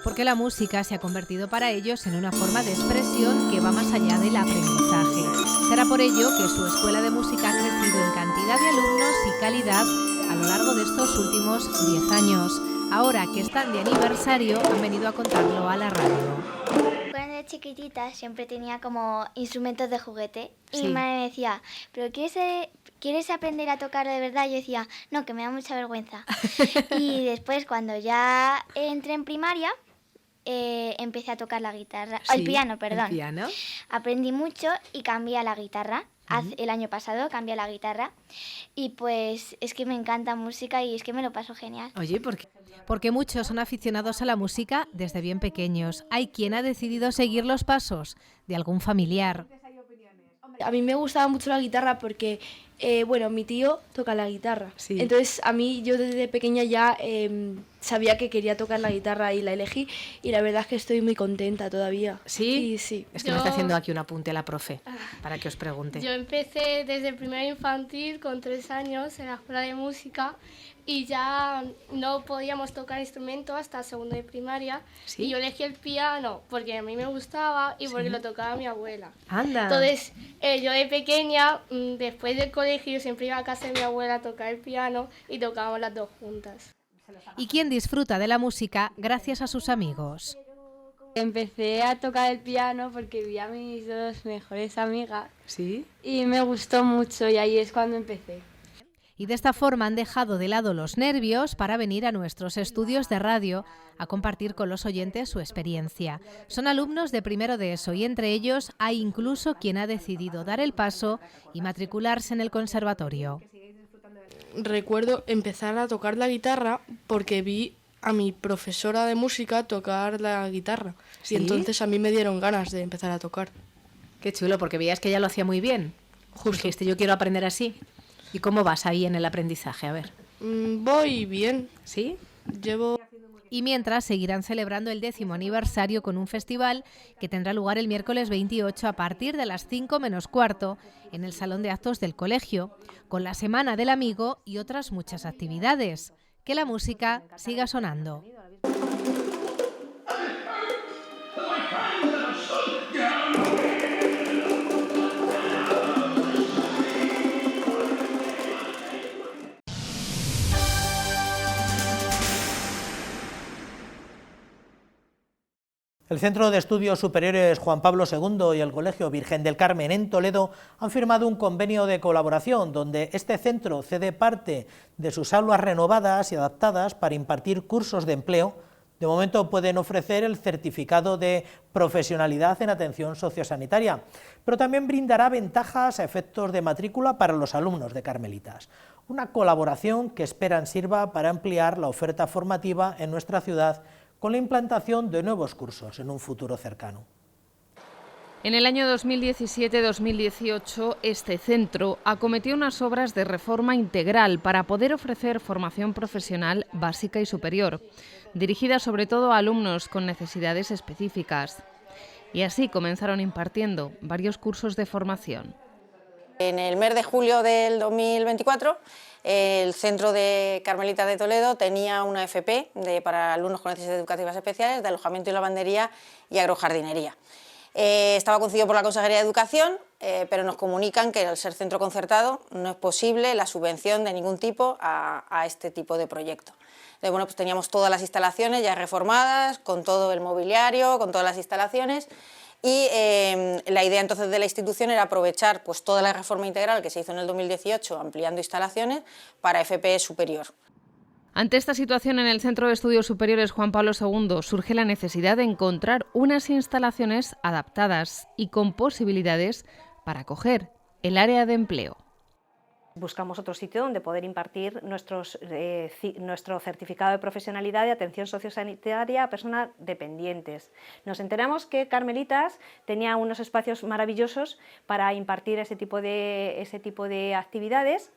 Porque la música se ha convertido para ellos en una forma de expresión que va más allá del aprendizaje. Será por ello que su escuela de música ha crecido en cantidad de alumnos y calidad a lo largo de estos últimos 10 años. Ahora que están de aniversario, han venido a contarlo a la radio. Cuando era chiquitita siempre tenía como instrumentos de juguete y Sí. mi madre me decía, ¿pero quieres aprender a tocarlo de verdad? Yo decía, no, que me da mucha vergüenza. Y después cuando ya entré en primaria, empecé a tocar la guitarra, Sí, el piano, perdón. el piano. Aprendí mucho y cambié a la guitarra. El año pasado cambié a la guitarra y pues es que me encanta música y es que me lo paso genial. Oye, porque muchos son aficionados a la música desde bien pequeños. Hay quien ha decidido seguir los pasos de algún familiar. A mí me gustaba mucho la guitarra porque, bueno, mi tío toca la guitarra. Sí. Entonces, a mí, yo desde pequeña ya sabía que quería tocar la guitarra y la elegí. Y la verdad es que estoy muy contenta todavía. ¿Sí? Sí. Es que me está haciendo aquí un apunte la profe, para que os pregunte. Yo empecé desde primero infantil con 3 años en la escuela de música y ya no podíamos tocar instrumento hasta segundo de primaria. ¿Sí? Y yo elegí el piano porque a mí me gustaba y porque ¿Sí? lo tocaba mi abuela. Anda. Entonces, yo de pequeña, después del colegio, siempre iba a casa de mi abuela a tocar el piano y tocábamos las dos juntas. Y quien disfruta de la música gracias a sus amigos. Empecé a tocar el piano porque vi a mis 2 mejores amigas. ¿Sí? Y me gustó mucho y ahí es cuando empecé. Y de esta forma han dejado de lado los nervios para venir a nuestros estudios de radio a compartir con los oyentes su experiencia. Son alumnos de primero de ESO y entre ellos hay incluso quien ha decidido dar el paso y matricularse en el conservatorio. Recuerdo empezar a tocar la guitarra porque vi a mi profesora de música tocar la guitarra. ¿Sí? Y entonces a mí me dieron ganas de empezar a tocar. Qué chulo, porque veías que ella lo hacía muy bien. Justo. Dijiste, yo quiero aprender así. ¿Y cómo vas ahí en el aprendizaje? A ver. Voy bien. ¿Sí? Llevo... Y mientras seguirán celebrando el 10º aniversario con un festival que tendrá lugar el miércoles 28 a partir de las 5:15 en el Salón de Actos del colegio, con la Semana del Amigo y otras muchas actividades. Que la música siga sonando. El Centro de Estudios Superiores Juan Pablo II y el Colegio Virgen del Carmen en Toledo han firmado un convenio de colaboración donde este centro cede parte de sus aulas renovadas y adaptadas para impartir cursos de empleo. De momento pueden ofrecer el certificado de profesionalidad en atención sociosanitaria, pero también brindará ventajas a efectos de matrícula para los alumnos de Carmelitas. Una colaboración que esperan sirva para ampliar la oferta formativa en nuestra ciudad con la implantación de nuevos cursos en un futuro cercano. En el año 2017-2018, este centro acometió unas obras de reforma integral para poder ofrecer formación profesional básica y superior, dirigida sobre todo a alumnos con necesidades específicas. Y así comenzaron impartiendo varios cursos de formación. En el mes de julio del 2024, el Centro de Carmelitas de Toledo tenía una FP para alumnos con necesidades educativas especiales de alojamiento y lavandería y agrojardinería. Estaba concedido por la Consejería de Educación, pero nos comunican que al ser centro concertado no es posible la subvención de ningún tipo a este tipo de proyecto. Entonces, bueno, pues teníamos todas las instalaciones ya reformadas, con todo el mobiliario, con todas las instalaciones. Y la idea entonces de la institución era aprovechar pues, toda la reforma integral que se hizo en el 2018, ampliando instalaciones, para FP superior. Ante esta situación, en el Centro de Estudios Superiores Juan Pablo II surge la necesidad de encontrar unas instalaciones adaptadas y con posibilidades para acoger el área de empleo. Buscamos otro sitio donde poder impartir nuestro certificado de profesionalidad de atención sociosanitaria a personas dependientes. Nos enteramos que Carmelitas tenía unos espacios maravillosos para impartir ese tipo de actividades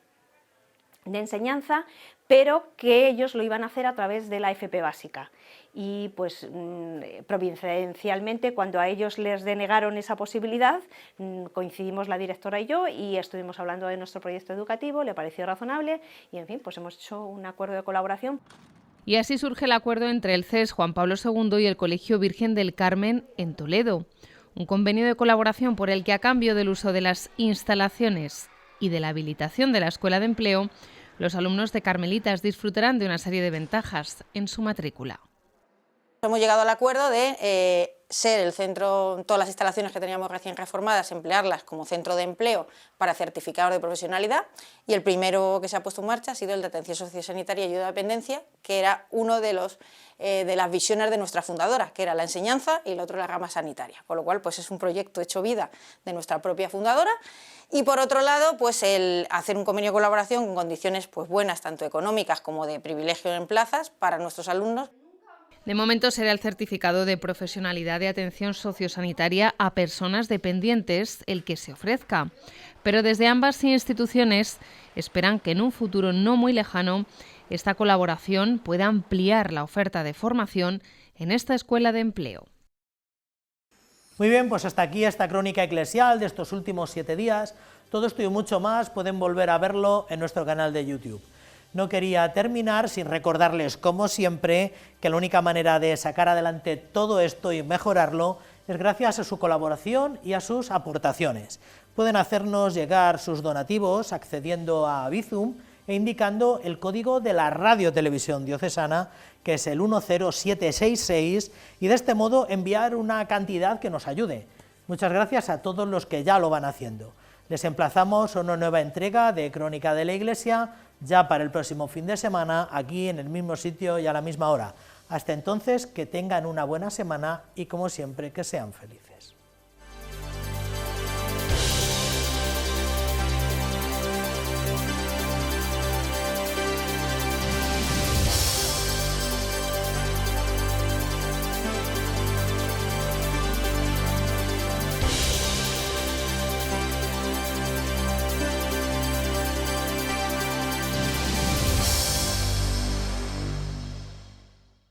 de enseñanza, pero que ellos lo iban a hacer a través de la FP básica. Y pues providencialmente, cuando a ellos les denegaron esa posibilidad, coincidimos la directora y yo y estuvimos hablando de nuestro proyecto educativo, le pareció razonable y en fin, pues hemos hecho un acuerdo de colaboración. Y así surge el acuerdo entre el CES Juan Pablo II y el Colegio Virgen del Carmen en Toledo. Un convenio de colaboración por el que, a cambio del uso de las instalaciones y de la habilitación de la Escuela de Empleo, los alumnos de Carmelitas disfrutarán de una serie de ventajas en su matrícula. Hemos llegado al acuerdo de ser el centro, todas las instalaciones que teníamos recién reformadas, emplearlas como centro de empleo para certificados de profesionalidad, y el primero que se ha puesto en marcha ha sido el de atención sociosanitaria y ayuda a dependencia, que era uno de las visiones de nuestra fundadora, que era la enseñanza y el otro la rama sanitaria, con lo cual pues es un proyecto hecho vida de nuestra propia fundadora. Y por otro lado, pues el hacer un convenio de colaboración con condiciones pues buenas, tanto económicas como de privilegio en plazas para nuestros alumnos. De momento será el certificado de profesionalidad de atención sociosanitaria a personas dependientes el que se ofrezca. Pero desde ambas instituciones esperan que en un futuro no muy lejano esta colaboración pueda ampliar la oferta de formación en esta escuela de empleo. Muy bien, pues hasta aquí esta crónica eclesial de estos últimos 7 días. Todo esto y mucho más pueden volver a verlo en nuestro canal de YouTube. No quería terminar sin recordarles, como siempre, que la única manera de sacar adelante todo esto y mejorarlo es gracias a su colaboración y a sus aportaciones. Pueden hacernos llegar sus donativos accediendo a Bizum e indicando el código de la Radio Televisión Diocesana, que es el 10766, y de este modo enviar una cantidad que nos ayude. Muchas gracias a todos los que ya lo van haciendo. Les emplazamos a una nueva entrega de Crónica de la Iglesia, ya para el próximo fin de semana, aquí en el mismo sitio y a la misma hora. Hasta entonces, que tengan una buena semana y, como siempre, que sean felices.